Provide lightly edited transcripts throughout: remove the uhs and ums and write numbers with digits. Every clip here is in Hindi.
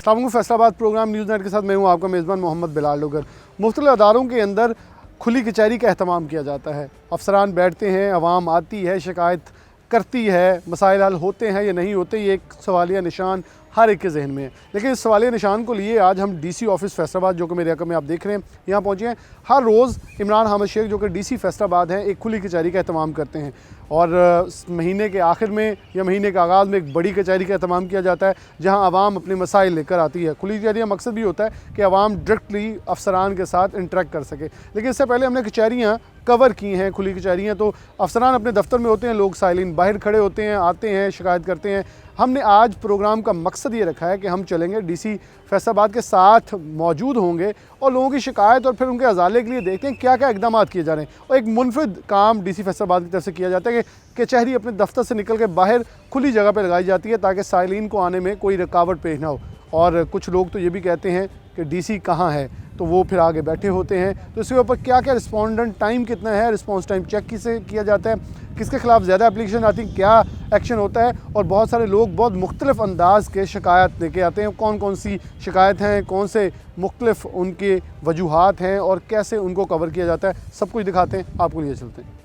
अस्सलाम वालेकुम। फैसलाबाद प्रोग्राम न्यूज़ नेट के साथ मैं हूं आपका मेज़बान मोहम्मद बिलाल डोगर। मुख्तलिफ अदारों के अंदर खुली कचहरी का अहतमाम किया जाता है। अफसरान बैठते हैं, आवाम आती है, शिकायत करती है, मसाइल हल होते हैं या नहीं होते, ये एक सवालिया निशान हर एक के जहन में है। लेकिन इस सवालिया निशान को लिए आज हम डीसी ऑफिस फैसलाबाद, जो कि मेरे हक़ में आप देख रहे हैं, यहाँ पहुँचे हैं। हर रोज़ इमरान हामिद शेख, जो कि डीसी फैसलाबाद हैं, एक खुली कचहरी का अहतमाम करते हैं और महीने के आखिर में या महीने के आगाज़ में एक बड़ी कचहरी का अहतमाम किया जाता है, जहाँ आवाम अपने मसाइल लेकर आती है। खुली कचहरी का मकसद भी होता है कि आवाम डायरेक्टली अफसरान के साथ इंटरेक्ट कर सके। लेकिन इससे पहले हमने कचहरियाँ कवर की हैं, खुली कचहरियाँ, तो अफसरान अपने दफ्तर में होते हैं, लोग साइलिन बाहर खड़े होते हैं, आते हैं, शिकायत करते हैं। हमने आज प्रोग्राम का मकसद ये रखा है कि हम चलेंगे डीसी फैसलाबाद के साथ मौजूद होंगे और लोगों की शिकायत और फिर उनके अजाले के लिए देखते हैं क्या क्या इकदाम किए जा रहे हैं। और एक मुनफरिद काम डीसी फैसलाबाद की तरफ से किया जाता है कि कचहरी अपने दफ्तर से निकल के बाहर खुली जगह पर लगाई जाती है ताकि साइलिन को आने में कोई रुकावट पेश ना हो। और कुछ लोग तो ये भी कहते हैं कि डीसी कहाँ है, तो वो फिर आगे बैठे होते हैं। तो इसके ऊपर क्या क्या रिस्पॉन्डेंट टाइम कितना है, रिस्पॉन्स टाइम चेक किसे किया जाता है, किसके खिलाफ ज़्यादा एप्लीकेशन आती है, क्या एक्शन होता है। और बहुत सारे लोग बहुत मुख्तलिफ अंदाज के शिकायत लेके आते हैं। कौन कौन सी शिकायत हैं, कौन से मुख्तलिफ उनके वजूहात हैं और कैसे उनको कवर किया जाता है, सब कुछ दिखाते हैं, आपको लिए चलते हैं।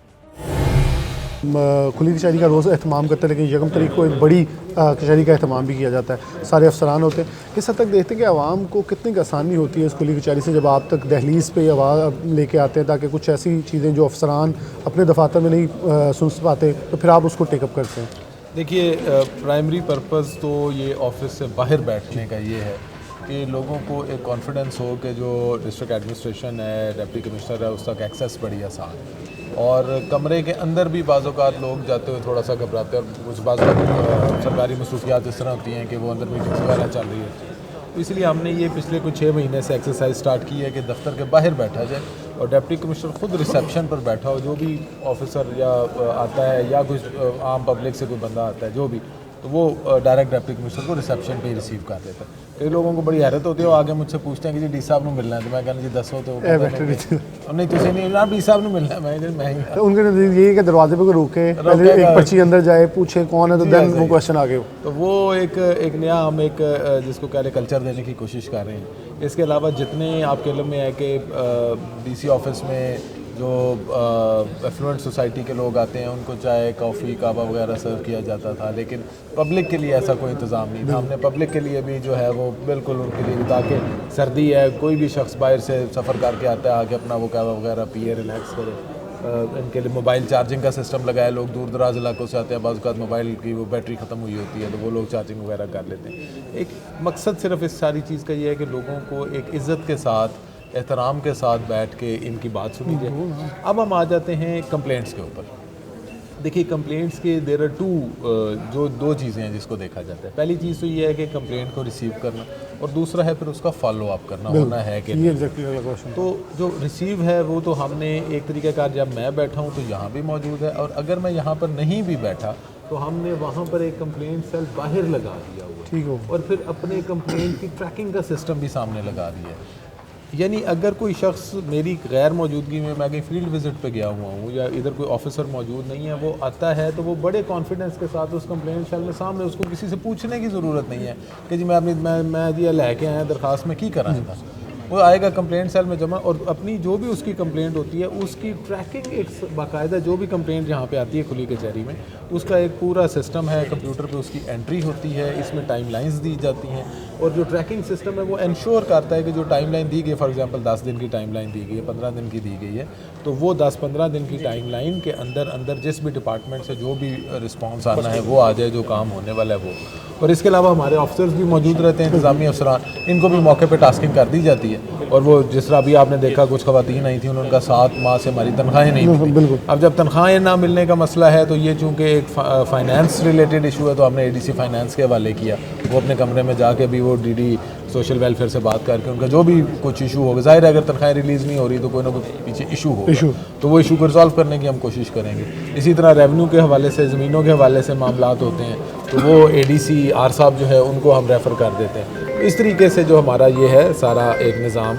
खुली कचहरी का रोज़ एहतमाम करते हैं, लेकिन यकम तारीख को एक बड़ी कचहरी का एहतमाम भी किया जाता है। सारे अफसरान होते हैं। इस हद तक देखते हैं कि आवाम को कितनी आसानी होती है इस खुली कचहरी से, जब आप तक दहलीज़ पे आवाज़ लेके आते हैं ताकि कुछ ऐसी चीज़ें जो अफसरान अपने दफातर में नहीं सुन पाते, तो फिर आप उसको टेकअप करते हैं। देखिए, प्राइमरी पर्पस तो ये ऑफिस से बाहर बैठने का ये है कि लोगों को एक कॉन्फिडेंस हो कि जो डिस्ट्रिक्ट एडमिनिस्ट्रेशन है, डिप्टी कमिश्नर है, उस तक एक्सेस बड़ी आसान है। और कमरे के अंदर भी बाज़ औक़ात लोग जाते हुए थोड़ा सा घबराते हैं और कुछ बाज़ सरकारी मसरूफियात इस तरह होती हैं कि वो अंदर मीटिंग्स वगैरह चल रही है। तो इसलिए हमने ये पिछले कुछ 6 महीने से एक्सरसाइज स्टार्ट की है कि दफ्तर के बाहर बैठा जाए और डिप्टी कमिश्नर ख़ुद रिसेप्शन पर बैठा हो। जो भी ऑफिसर या आता है या कुछ आम पब्लिक से कोई बंदा आता है जो भी, तो वो डायरेक्ट डिप्टी कमिश्नर को रिसेप्शन पे ही रिसीव कर देता है। कई लोगों को बड़ी हैरत होती है, वो आगे मुझसे पूछते हैं कि जी डी साहब ने मिलना है, तो मैं कहना जी दसो तो नहीं तुझे नहीं ना डी साहब ने मिलना है। मैं उनके नज़दीक ये कि दरवाजे पे को रोके, पहले एक पर्ची अंदर जाए, पूछे कौन है, तो देन वो क्वेश्चन आगे हो। तो वो एक नया हम एक जिसको कह रहे कल्चर देने की कोशिश कर रहे हैं। इसके अलावा जितने आपके इल्म में है कि डीसी ऑफिस में जो एफ्लुएंट सोसाइटी के लोग आते हैं उनको चाय, कॉफ़ी, कहवा वगैरह सर्व किया जाता था, लेकिन पब्लिक के लिए ऐसा कोई इंतज़ाम नहीं था। हमने पब्लिक के लिए भी जो है वो बिल्कुल उनके लिए, ताकि सर्दी है, कोई भी शख्स बाहर से सफ़र करके आता है, आके अपना वो कहवा वगैरह पिए, रिलैक्स करे। इनके लिए मोबाइल चार्जिंग का सिस्टम लगाया। लोग दूर दराज इलाकों से आते हैं, बाज़ औक़ात मोबाइल की वो बैटरी ख़त्म हुई होती है, तो वो लोग चार्जिंग वगैरह कर लेते हैं। एक मकसद सिर्फ इस सारी चीज़ का ये है कि लोगों को एक इज़्ज़त के साथ, एहतराम के साथ बैठ के इनकी बात सुनी जाए। अब हम आ जाते हैं कंप्लेंट्स के ऊपर। देखिए, कंप्लेंट्स के देयर आर जो दो चीज़ें हैं जिसको देखा जाता है। पहली चीज़ तो ये है कि कंप्लेंट को रिसीव करना, और दूसरा है फिर उसका फॉलो अप करना, होना है कि नहीं। तो जो रिसीव है वो तो हमने एक तरीके का, जब मैं बैठा हूँ तो यहाँ भी मौजूद है, और अगर मैं यहाँ पर नहीं भी बैठा तो हमने वहाँ पर एक कंप्लेंट सेल बाहर लगा दिया हुआ, ठीक हो, और फिर अपने कंप्लेंट की ट्रैकिंग का सिस्टम भी सामने लगा दिया है। यानी अगर कोई शख्स मेरी गैर मौजूदगी में, मैं कहीं फील्ड विजिट पे गया हुआ हूँ या इधर कोई ऑफिसर मौजूद नहीं है, वो आता है तो वो बड़े कॉन्फिडेंस के साथ उस कंप्लेंट सेल में सामने, उसको किसी से पूछने की ज़रूरत नहीं है कि जी मैं जी लेके आया दरख्वास्त में की कराएँ था। वो आएगा कंप्लेंट सेल में जमा, और अपनी जो भी उसकी कंप्लेंट होती है उसकी ट्रैकिंग एक बाकायदा, जो भी कंप्लेंट यहाँ पे आती है खुली कचहरी में, उसका एक पूरा सिस्टम है। कंप्यूटर पे उसकी एंट्री होती है, इसमें टाइमलाइंस दी जाती हैं, और जो ट्रैकिंग सिस्टम है वो इंश्योर करता है कि जो टाइमलाइन दी गई, फॉर एग्जांपल 10 दिन की टाइमलाइन दी गई है, 15 दिन की दी गई है, तो वो 10-15 दिन की टाइमलाइन के अंदर जिस भी डिपार्टमेंट से जो भी रिस्पॉन्स आना है वो आ जाए, जो काम होने वाला है वो। और इसके अलावा हमारे ऑफिसर्स भी मौजूद रहते हैं, इंतज़ामी अफसरान, इनको भी मौके पर टास्किंग कर दी जाती है। और वो जिस तरह अभी आपने देखा कुछ ख़वातीन आई थी, उनका 7 माह से हमारी तनख्वाहें नहीं मिली। अब जब तनख्वाहें ना मिलने का मसला है तो ये चूँकि एक फाइनेंस रिलेटेड इशू है, तो हमने एडीसी फाइनेंस के हवाले किया। वो अपने कमरे में जाके भी वो डीडी सोशल वेलफेयर से बात करके उनका जो भी कुछ इशू होगा, जाहिर है अगर तनख्वाहें रिलीज़ नहीं हो रही तो कोई ना कोई पीछे इशू होगा, तो वो इशू को रिजॉल्व करने की हम कोशिश करेंगे। इसी तरह रेवेन्यू के हवाले से, ज़मीनों के हवाले से मामलात होते हैं, तो वो एडीसी आर साहब जो है उनको हम रेफ़र कर देते हैं। इस तरीके से जो हमारा ये है सारा एक निज़ाम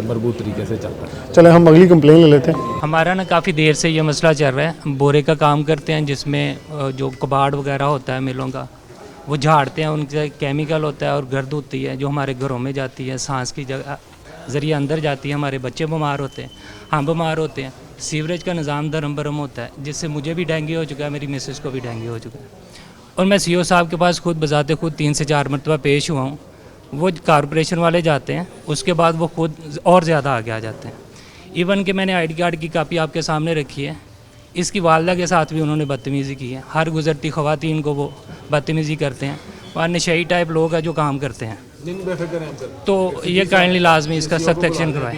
मरबूत तरीके से चलता है। चले हम अगली कंप्लेन ले लेते हैं। हमारा ना काफ़ी देर से ये मसला चल रहा है। हम बोरे का काम करते हैं जिसमें जो कबाड़ वगैरह होता है मिलों का, वो झाड़ते हैं, उनके केमिकल होता है और गर्द होती है जो हमारे घरों में जाती है, सांस की जगह ज़रिए अंदर जाती है, हमारे बच्चे बीमार होते हैं, हम बीमार होते हैं। सीवरेज का निज़ाम धर्म भरम होता है जिससे मुझे भी डेंगू हो चुका है, मेरी मिसेस को भी डेंगू हो चुका है। और मैं सीओ साहब के पास खुद बजाते खुद 3 से 4 मरतबा पेश हुआ हूँ। वो कारपोरेशन वाले जाते हैं, उसके बाद वो खुद और ज़्यादा आगे आ जाते हैं। इवन कि मैंने ID कार्ड की कापी आपके सामने रखी है, इसकी वालदा के साथ भी उन्होंने बदतमीज़ी की है। हर गुजरती ख़वातीन को वो बदतमीज़ी करते हैं। वहाँ नशई टाइप लोग हैं जो काम करते हैं, तो ये काइंडली लाजमी इसका सख्त एक्शन करवाएं।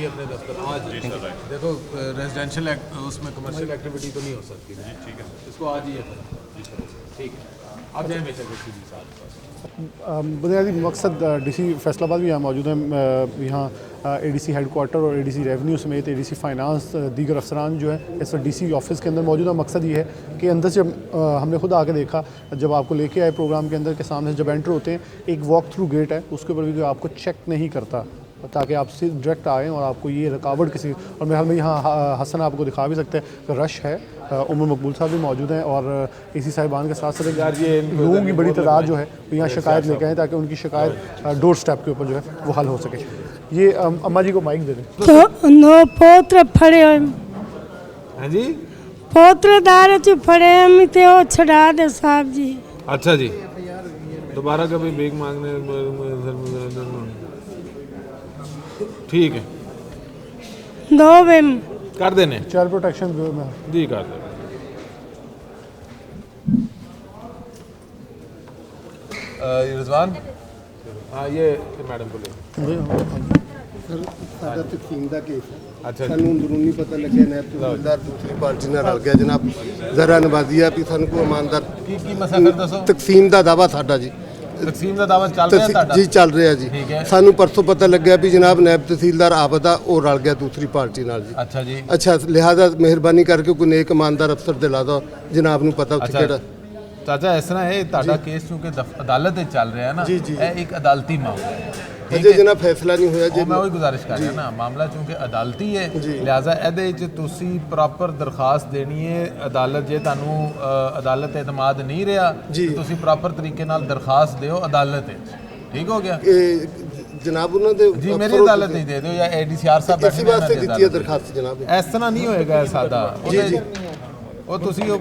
देखो रेजिडेंशियल उसमें कमर्शियल एक्टिविटी तो नहीं हो सकती, ठीक है, इसको आज ही ठीक है। आप जाए बुनियादी मकसद DC फैसलाबाद भी यहाँ मौजूद है। यहाँ ADC हेडकोार्टर और ADC रेवेन्यू समेत ADC फाइनेंस दीगर अफसरान जो है इस वक्त DC ऑफिस के अंदर मौजूद है। मकसद ये है कि अंदर से हमने खुद आके देखा, जब आपको लेके आए प्रोग्राम के अंदर के सामने से जब एंटर होते हैं, एक वॉक थ्रू गेट है, उसके ऊपर भी आपको चेक नहीं करता ताकि आप सीधे डायरेक्ट आएँ और आपको ये रुकावट किसी। और मेरे हाल में यहाँ हसन आपको दिखा भी सकते हैं कि रश है। उमर मकबूल साहब भी मौजूद हैं और AC साहिबान के साथ साथ यार ये लोगों की बड़ी तादाद जो है वो यहाँ शिकायत लेके आएँ ताकि उनकी शिकायत डोर स्टेप के ऊपर जो है वो हल हो सके। ये अम्मा जी को माइक दे दें। तो नो पोत्र फड़े हाँ जी, पोत्रदार च फड़े हम ते ओ छड़ा दे साहब जी। अच्छा जी, दोबारा कभी भीख मांगने ठीक है, दो बेम कर देने चाइल्ड प्रोटेक्शन में जी, कर दे। रिजवान, हाँ ये मैडम को ले। ਸਾਡਾ ਤਕਸੀਮ ਦਾ ਕੇਸ ਹੈ। अच्छा जी, ਸਾਨੂੰ ਅੰਦਰੂਨੀ ਪਤਾ ਲੱਗਿਆ ਨੈਬ ਤਹਿਸੀਲਦਾਰ ਦੂਸਰੀ ਪਾਰਟੀ ਨਾਲ ਰਲ ਗਿਆ ਜਨਾਬ। ਜ਼ਰਾ ਨਵਾਜ਼ੀ ਆ ਵੀ ਸਾਨੂੰ ਕੋਈ ਇਮਾਨਦਾਰ ਕੀ ਮਸਲਾ ਫਿਰ ਦੱਸੋ। ਤਕਸੀਮ ਦਾ ਦਾਵਾ ਸਾਡਾ ਜੀ ਤਕਸੀਮ ਦਾ ਦਾਵਾ ਚੱਲ ਰਿਹਾ ਤੁਹਾਡਾ? ਜੀ ਚੱਲ ਰਿਹਾ ਜੀ। ਠੀਕ ਹੈ। ਸਾਨੂੰ ਪਰਸੋਂ ਪਤਾ ਲੱਗਿਆ ਵੀ ਜਨਾਬ ਨੈਬ ਤਹਿਸੀਲਦਾਰ ਆਬਦ ਆ ਉਹ ਰਲ ਗਿਆ ਦੂਸਰੀ ਪਾਰਟੀ ਨਾਲ ਜੀ। ਅੱਛਾ ਜੀ, ਅੱਛਾ, ਲਿਹਾਜ਼ਾ ਮਿਹਰਬਾਨੀ ਕਰਕੇ ਕੋਈ ਨੇਕ ਇਮਾਨਦਾਰ ਅਫਸਰ ਦਿਲਾ ਦਿਓ ਜਨਾਬ ਨੂੰ ਪਤਾ ਉੱਥੇ ਅੱਛਾ ਕਿਹੜਾ। ਚਾਚਾ ਇਸ ਤਰ੍ਹਾਂ ਇਹ ਤੁਹਾਡਾ ਕੇਸ ਚੂੰਕਿ ਅਦਾਲਤ ਵਿੱਚ ਚੱਲ ਰਿਹਾ ਹੈ ਨਾ, ਜੀ, ਜੀ। ਇਹ ਇੱਕ ਅਦਾਲਤੀ ਮਾਮਲਾ ਹੈ। ਅਜੇ ਜਨਾਬ ਫੈਸਲਾ ਨਹੀਂ ਹੋਇਆ ਜੀ। ਉਹ ਮੈਂ ਉਹੀ ਗੁਜ਼ਾਰਿਸ਼ ਕਰ ਰਿਹਾ ਨਾ, ਮਾਮਲਾ ਚੂੰਕਿ ਅਦਾਲਤੀ ਹੈ, ਲਿਹਾਜ਼ਾ ਇਹਦੇ ਵਿੱਚ ਤੁਸੀਂ ਪ੍ਰੋਪਰ ਦਰਖਾਸਤ ਦੇਣੀ ਹੈ। ਅਦਾਲਤ ਜੇ ਤੁਹਾਨੂੰ ਅਦਾਲਤ ਤੇ ਇਤਮਾਦ ਨਹੀਂ ਰਿਹਾ ਜੀ। ਤਾਂ ਤੁਸੀਂ ਪ੍ਰੋਪਰ ਤਰੀਕੇ ਨਾਲ ਦਰਖਾਸਤ ਦਿਓ ਅਦਾਲਤ ਵਿੱਚ, ਠੀਕ ਹੋ ਗਿਆ ਇਹ ਜਨਾਬ ਉਹਨਾਂ ਦੇ ਜੀ। ਮੇਰੀ ਅਦਾਲਤ ਨਹੀਂ ਦੇ ਦਿਓ ਜਾਂ ADCR ਸਾਹਿਬ ਇਸੇ ਵਾਸਤੇ ਦਿੱਤੀ ਹੈ ਦਰਖਾਸਤ ਜਨਾਬ। ਇਸ ਤਰ੍ਹਾਂ ਨਹੀਂ ਹੋਏਗਾ ਇਹ ਸਾਦਾ। ਉਹ ਤੁਸੀਂ ਉਹ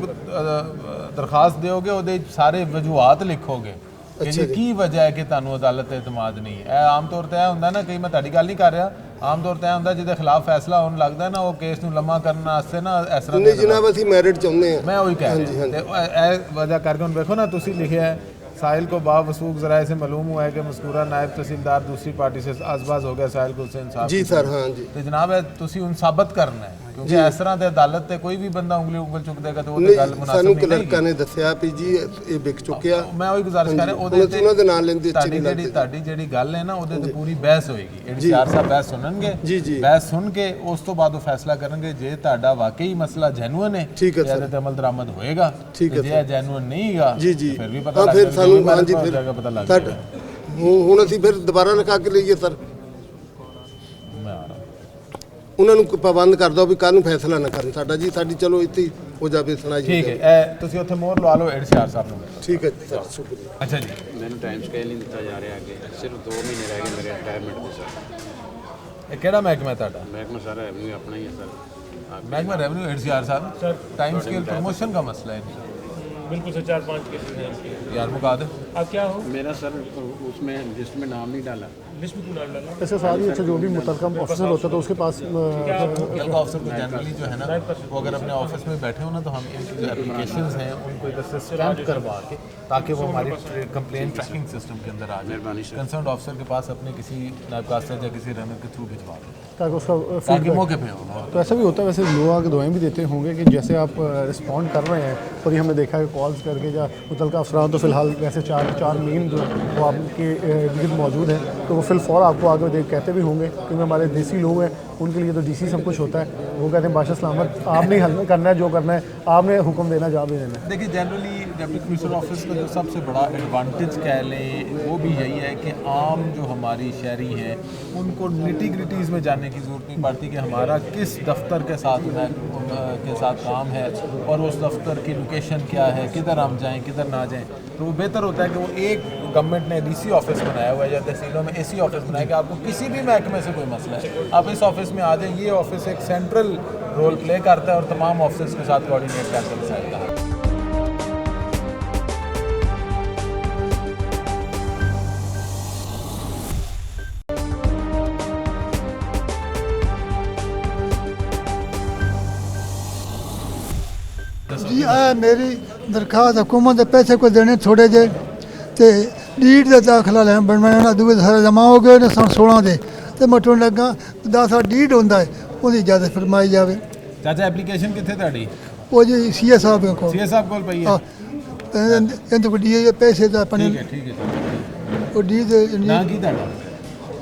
ਦਰਖਾਸਤ ਦਿਓਗੇ, ਉਹਦੇ ਵਿੱਚ ਸਾਰੇ ਵਜੂਹਾਤ ਲਿਖੋਗੇ ਕਿ ਜੀ ਕੀ ਵਜ੍ਹਾ ਹੈ ਕਿ ਤੁਹਾਨੂੰ ਅਦਾਲਤ ਤੇ ਇਤਮਾਦ ਨਹੀਂ ਹੈ। ਇਹ ਆਮ ਤੌਰ ਤੇ ਇਹ ਹੁੰਦਾ ਨਾ, ਕਈ ਮੈਂ ਤੁਹਾਡੀ ਗੱਲ ਨਹੀਂ ਕਰ ਰਿਹਾ, ਆਮ ਤੌਰ ਤੇ ਇਹ ਹੁੰਦਾ ਜਿਹਦੇ ਖਿਲਾਫ ਫੈਸਲਾ ਹੋਣ ਲੱਗਦਾ ਨਾ, ਉਹ ਕੇਸ ਨੂੰ ਲੰਮਾ ਕਰਨ ਵਾਸਤੇ ਨਾ ਇਸ ਤਰ੍ਹਾਂ ਨਹੀਂ ਜਨਾਬ, ਅਸੀਂ ਮੈਰਿਟ ਚਾਹੁੰਦੇ ਹਾਂ। ਮੈਂ ਉਹੀ ਕਹਿ ਰਿਹਾ ਤੇ ਇਹ ਵਜ੍ਹਾ ਕਰਕੇ ਹੁਣ ਵੇਖੋ ਨਾ, ਤੁਸੀਂ ਲਿਖਿਆ ਹੈ साहिल को बावसूख ज़राए से मालूम हुआ है कि मज़कूरा नायब तहसीलदार दूसरी पार्टी से आसबाज हो गया साहिल को हुसैन साहब जी सर, हाँ जी। तो जनाब तुसी उन साबित करना है, क्योंकि इस तरह ते अदालत ते कोई भी बंदा उंगल चुक देगा तो वो ते गल मुनासिब ਸਾਨੂੰ नहीं ਕਲਰਕਾਂ ਨੇ ਦੱਸਿਆ ਵੀ ਜੀ ਇਹ ਵਿਕ ਚੁੱਕਿਆ। ਮੈਂ ਉਹੀ ਗੁਜ਼ਾਰਿਸ਼ ਕਰ ਰਿਹਾ, ਉਹਦੇ ਤੇ ਉਹਨਾਂ ਦੇ ਨਾਂ ਲੈਂਦੇ ਅੱਛੀ ਨਹੀਂ ਲੱਗਦੀ। ਤੁਹਾਡੀ ਜਿਹੜੀ ਗੱਲ ਹੈ ਨਾ, ਉਹਦੇ ਤੇ ਪੂਰੀ ਬਹਿਸ ਹੋਏਗੀ। ADCR ਸਾਹਿਬ ਬਹਿਸ ਸੁਣਨਗੇ, ਜੀ, ਜੀ। ਬਹਿਸ ਸੁਣ ਕੇ ਉਸ ਤੋਂ ਬਾਅਦ ਉਹ ਫੈਸਲਾ ਕਰਨਗੇ। ਜੇ ਤੁਹਾਡਾ ਵਾਕਈ ਮਸਲਾ ਜੈਨੂਇਨ ਹੈ ਠੀਕ ਹੈ ਤੇ ਇਹਦੇ ਤੇ ਅਮਲ ਦਰਾਮਦ ਹੋਏਗਾ, ਠੀਕ ਹੈ ਜੇ ਇਹ ਜੈਨੂਇਨ ਨਹੀਂ ਹੈਗਾ ਜੀ, ਜੀ। ਫਿਰ ਵੀ ਪਤਾ ਹਾਂ, ਲੱਗ ਫਿਰ ਸਾਨੂੰ ਜਾਏਗਾ, ਹਾਂਜੀ ਫਿਰ ਪਤਾ ਲੱਗ ਸਾਡਾ ਜਾਏਗਾ। ਹੁਣ ਅਸੀਂ ਫਿਰ ਦੁਬਾਰਾ ਲਿਖਾ ਕੇ ਲਈਏ ਸਰ। ਮੈਂ ਆ ਰਹਾ ਉਹਨਾਂ ਨੂੰ ਪਾਬੰਦ ਕਰ ਦਿਓ ਵੀ ਕੱਲ ਨੂੰ ਫੈਸਲਾ ਨਾ ਕਰਨ ਸਾਡਾ ਜੀ। ਸਾਡੀ ਚਲੋ ਇੱਥੇ ਹੀ ਹੋ ਜਾਵੇ ਸੁਣਾਈ। ਠੀਕ ਹੈ, ਇਹ ਤੁਸੀਂ ਉੱਥੇ ਮੋਹਰ ਲਵਾ ਲਓ ADCR ਸਾਹਿਬ ਨੂੰ। ਠੀਕ ਹੈ ਜੀ ਸਰ, ਸ਼ੁਕਰੀਆ। ਅੱਛਾ ਜੀ, ਮੈਨੂੰ ਟਾਈਮ ਸਕੇਲ ਨਹੀਂ ਦਿੱਤਾ ਜਾ ਰਿਹਾ ਅੱਗੇ, ਸਿਰਫ 2 ਮਹੀਨੇ ਰਹਿ ਗਏ ਮੇਰੇ ਰਿਟਾਇਰਮੈਂਟ ਦੇ ਸਰ। ਇਹ ਕਿਹੜਾ ਮਹਿਕਮਾ ਹੈ ਤੁਹਾਡਾ? ਮਹਿਕਮਾ ਸਾਰਾ ਰੈਵਨਿਊ ਆਪਣਾ ਹੀ ਹੈ ਸਰ। महकमा रेवेन्यू ADCR साहब, टाइम स्केल प्रमोशन का मसला है। बिल्कुल सर, 4-5 केसेस हैं इसके। यार मुका दे। आप क्या हो? मेरा सर उसमें लिस्ट में नाम नहीं डाला। लिस्ट में क्यों नाम डालना? ऐसे सारी अच्छा जो भी मुतलका ऑफिसर होता है तो उसके पास मुतलका ऑफिसर को जनरली जो है ना, वो अगर अपने ऑफिस में बैठे हो ना, तो हम इनकी जो एप्लीकेशंस हैं उनको इधर से स्टैम्प करवा के, ताकि वो हमारी कंप्लेंट ट्रैकिंग सिस्टम के अंदर आ जाए, कंसर्न ऑफिसर के पास अपने किसी नायब कास्टर या किसी रनर के थ्रू भिजवा दें ताकि उसका ताकि feedback- मौके पे हो। तो ऐसा भी होता है। वैसे लोग आके दुआएं भी देते होंगे कि जैसे आप रिस्पॉन्ड कर रहे हैं, और ये हमने देखा है कॉल्स करके या मुतलका अफसरान तो फ़िलहाल वैसे चार मेन जो वो आपके गिर्द मौजूद हैं, तो वो फिलफौर आपको आगे देख कहते भी होंगे, क्योंकि हमारे देसी लोग हैं, उनके लिए तो DC सब कुछ होता है। वो कहते हैं बादशाह सलामत, आपने हल करना है, जो करना है आपने हुक्म देना, जवाब भी देना है। देखिए, जनरली डिप्टी कमिश्नर ऑफिस का जो सबसे बड़ा एडवांटेज कह लें वो भी यही है कि आम जो हमारी शहरी हैं उनको निटी ग्रिटीज़ में जाने की ज़रूरत नहीं पड़ती कि हमारा किस दफ्तर के साथ काम है और उस दफ्तर की लोकेशन क्या है, किधर हम जाएं किधर ना जाएं। तो वो बेहतर होता है कि वो एक गवर्नमेंट ने डीसी ऑफिस बनाया हुआ है या तहसीलों में एसी ऑफिस बनाया कि आपको किसी भी महकमे से कोई मसला है आप इस ऑफिस में आ जाए। ये ऑफिस एक सेंट्रल रोल प्ले करता है और तमाम ऑफिस के साथ कोऑर्डिनेट करके मिसाइल का। जी मेरी दरखास्त हुकूमत के पैसे को देने थोड़े जे ते लीड का दाखला लैन बनवाना दूए सारे जमा हो गए सन 16 दे ते मटन लगा 10 लीड होंदा है ਉਹਦੀ इजाजत फरमाई जावे। चाचा एप्लीकेशन कितने ਤੁਹਾਡੀ वो जी सीए साहब को सीए साहब ਕੋਲ ਪਈ ਹੈ। ਇਹਦੇ ਕੋ ਡੀ पैसे तो अपने ठीक है वो डी दे ना की ਤੁਹਾਡਾ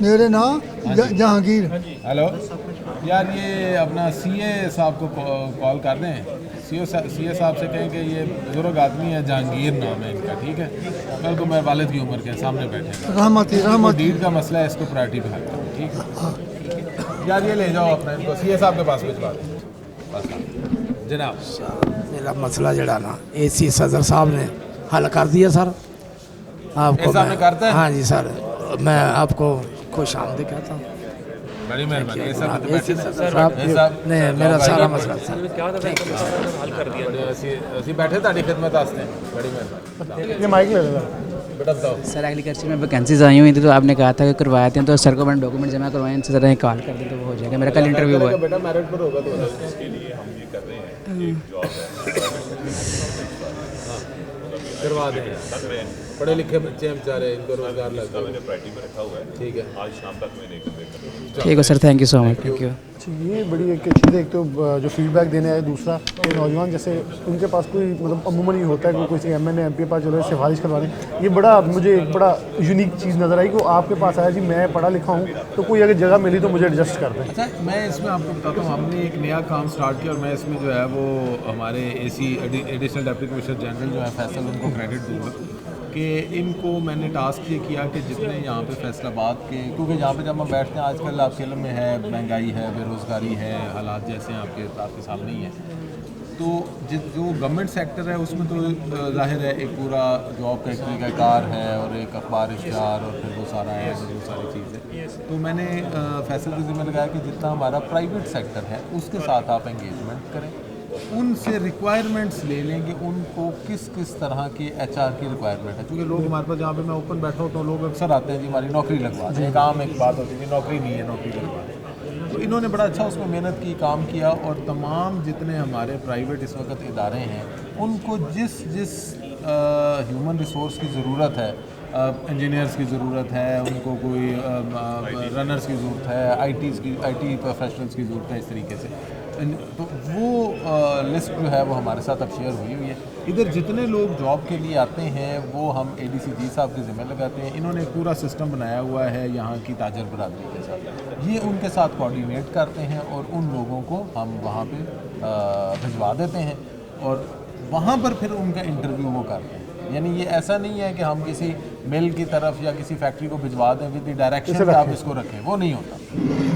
मेरे नाम जहांगीर। हेलो यार ये अपना सीए साहब को कॉल कर दें। सीए साहब से कहें कि ये बुजुर्ग आदमी है जहांगीर नाम है इनका, ठीक है। बिल्कुल मैं वालिद की उम्र के सामने बैठे हैं। रहमत डीड का मसला है, इसको प्रायोरिटी पे रखते हैं, ठीक है। यार ये ले जाओ अपना इनको सीए साहब के पास भिजवा दें बस जनाब। मेरा मसला जड़ा ना एसी सदर साहब ने हल कर दिया सर। आपको साहब ने करता है? हाँ जी सर, मैं आपको खुश आमदीद कहता हूँ। बड़ी मेहरबानी साहब नहीं मेरा सारा मसला सर हल कर दिया। ਅਸੀਂ बैठे ਤੁਹਾਡੀ खिदमत वास्ते, बड़ी मेहरबानी। ये माइक ले लेना बेटा बताओ सर। एग्रीकल्चर में वैकेंसीज आई हुई थी तो आपने कहा था कि करवाते हैं, तो सर को मैंने डॉक्यूमेंट जमा करवाए, इनसे ज़रा कॉल कर दे तो वो हो जाएगा। मेरा कल इंटरव्यू हुआ है। बेटा मेरिट पर होगा तो इसके लिए हम ये कर रहे हैं कि एक जॉब करवा दें। पढ़े लिखे बच्चे हैं बेचारे, इनको रोजगार लग मैंने प्रायोरिटी में रखा हुआ है। ठीक है, आज शाम तक मैं लेकर देता ठीक है sir, thank you so much. Thank you. अच्छा, ये बड़ी एक चीज़ है। एक तो जो फीडबैक देने आए, दूसरा ये नौजवान जैसे उनके पास कोई मतलब अमूमन ही होता है कि किसी एमएनए एमपी के पास चलो सिफारिश करवाने। ये बड़ा मुझे एक बड़ा यूनिक चीज़ नज़र आई कि आपके पास आया जी मैं पढ़ा लिखा हूँ तो कोई अगर जगह मिली तो मुझे एडजस्ट कर दें। अच्छा, मैं इसमें आपको बताता हूँ, हमने एक नया काम स्टार्ट किया और मैं इसमें जो है वो हमारे AC additional deputy commissioner general जो है फैसल, उनको क्रेडिट दूँगा कि इनको मैंने टास्क ये किया कि जितने यहाँ पे फैसलाबाद के, क्योंकि यहाँ पे जब हम बैठते हैं आजकल आपके इल्म में है महंगाई है, बेरोज़गारी है, हालात जैसे हैं आपके सामने ही है। तो जो गवर्नमेंट सेक्टर है उसमें तो जाहिर है एक पूरा जॉब का एक तरीक़ाकार है और एक अखबार इश्तिहार और फिर वो सारा है, वो सारी चीज़ें। तो मैंने फैसल के ज़िम्मे लगाया कि जितना हमारा प्राइवेट सेक्टर है उसके साथ आप एंगेजमेंट करें, उनसे रिक्वायरमेंट्स ले लें कि उनको किस किस तरह के एचआर की रिक्वायरमेंट है। क्योंकि लोग हमारे पास जहाँ पे मैं ओपन बैठा होता हूँ लोग अक्सर आते हैं जी हमारी नौकरी लगवा दें। एक आम एक बात होती है नौकरी नहीं है, नौकरी लगवा दें। तो इन्होंने बड़ा अच्छा उसमें मेहनत की, काम किया और तमाम जितने हमारे प्राइवेट इस वक्त इदारे हैं उनको जिस ह्यूमन रिसोर्स की ज़रूरत है, इंजीनियर्स की ज़रूरत है, उनको कोई रनर्स की ज़रूरत है, आई.टी. प्रोफेशनल्स की ज़रूरत है, इस तरीके से तो वो लिस्ट जो है वो हमारे साथ अब शेयर हुई है। इधर जितने लोग जॉब के लिए आते हैं वो हम ADCG साहब के ज़िम्मे लगाते हैं। इन्होंने एक पूरा सिस्टम बनाया हुआ है यहाँ की ताजर बरादरी के साथ, ये उनके साथ कोऑर्डिनेट करते हैं और उन लोगों को हम वहाँ पे भिजवा देते हैं और वहाँ पर फिर उनका इंटरव्यू वो करते हैं। यानी ये ऐसा नहीं है कि हम किसी मिल की तरफ या किसी फैक्ट्री को भिजवा दें विद द डायरेक्शन कि आप इसको रखें, वो नहीं होता।